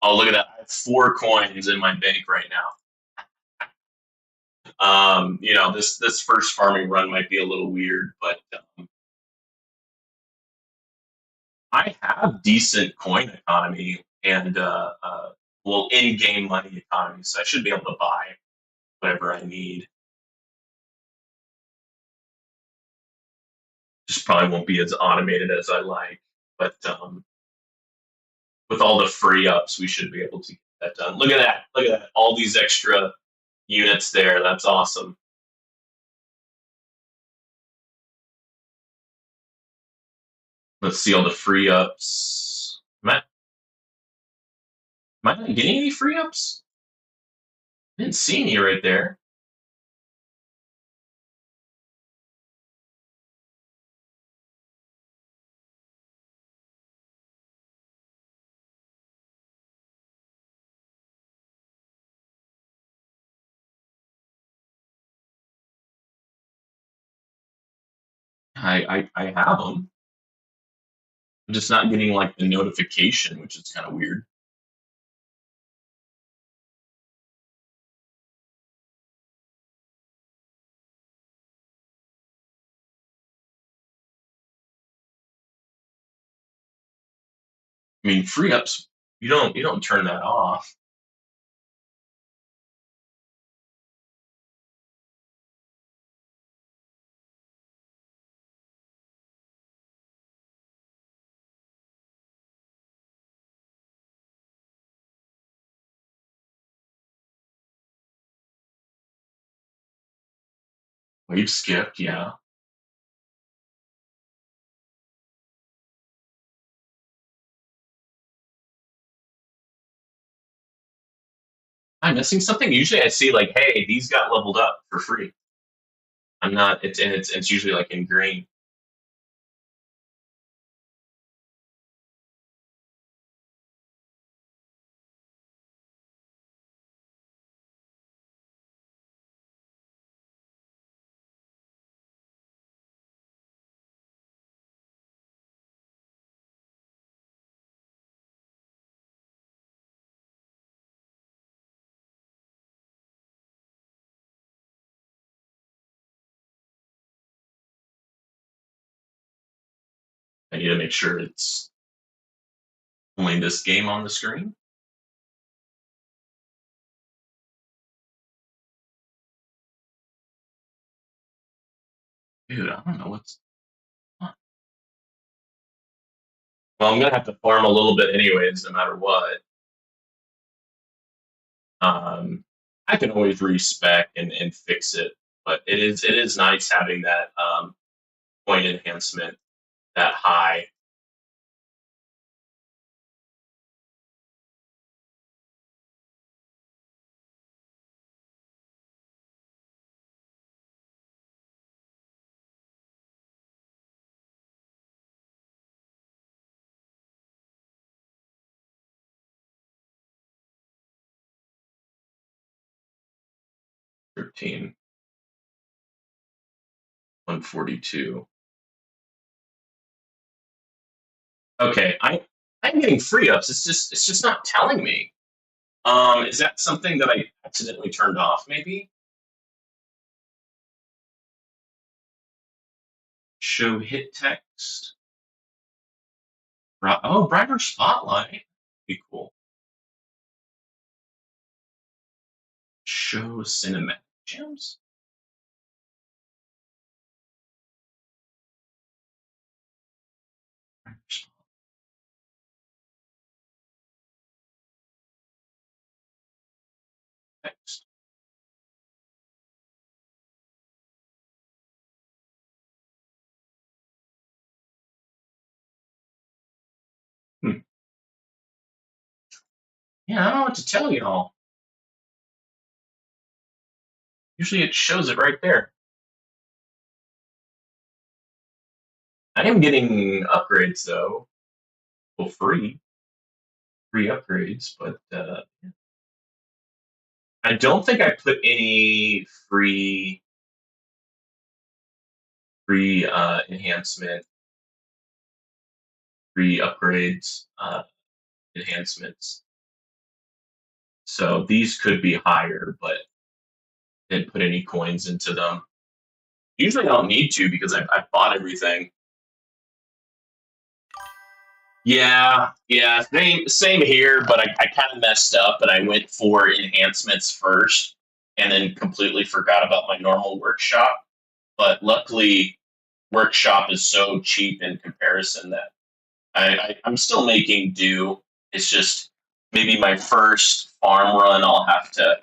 Oh, look at that! I have 4 coins in my bank right now. This first farming run might be a little weird, but I have decent coin economy and well, in-game money economy, so I should be able to buy whatever I need. Just probably won't be as automated as I like, but with all the free ups, we should be able to get that done. Look at that! Look at that! All these extra units there. That's awesome. Let's see all the free ups. Am I not getting any free ups? I didn't see any right there. I have them. I'm just not getting like the notification, which is kind of weird. I mean, free ups. You don't turn that off. Wave skipped. Yeah. I'm missing something. Usually, I see like, hey, these got leveled up for free. I'm not. It's usually like in green. I need to make sure it's only this game on the screen. Dude, I don't know what's. Huh. Well, I'm gonna have to farm a little bit anyways, no matter what. Um, I can always respec and fix it, but it is nice having that point enhancement that high. 13, 142. Okay, I'm getting free ups. It's just not telling me. Is that something that I accidentally turned off? Maybe show hit text. Oh, brighter spotlight. Be cool. Show cinematic gems. Text. Hmm. Yeah, I don't know what to tell y'all. Usually it shows it right there. I am getting upgrades though. Well, free upgrades, but I don't think I put any free enhancement, free upgrades, enhancements. So these could be higher, but didn't put any coins into them. Usually I don't need to because I've bought everything. Yeah, same here, but I kind of messed up and I went for enhancements first and then completely forgot about my normal workshop. But luckily, workshop is so cheap in comparison that I'm still making do. It's just maybe my first farm run, I'll have to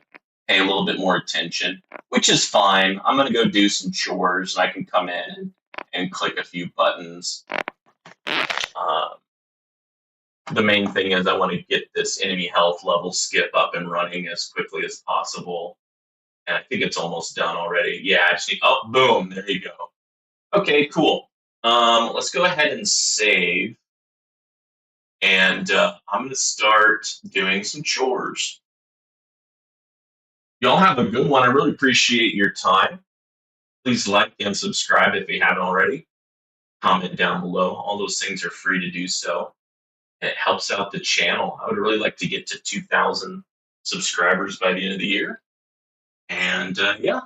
pay a little bit more attention, which is fine. I'm gonna go do some chores and I can come in and click a few buttons. Um, the main thing is I want to get this enemy health level skip up and running as quickly as possible. And I think it's almost done already. Yeah, I just need, oh, boom, there you go. Okay, cool. Let's go ahead and save. And I'm going to start doing some chores. Y'all have a good one. I really appreciate your time. Please like and subscribe if you haven't already. Comment down below. All those things are free to do so. It helps out the channel. I would really like to get to 2,000 subscribers by the end of the year. And yeah,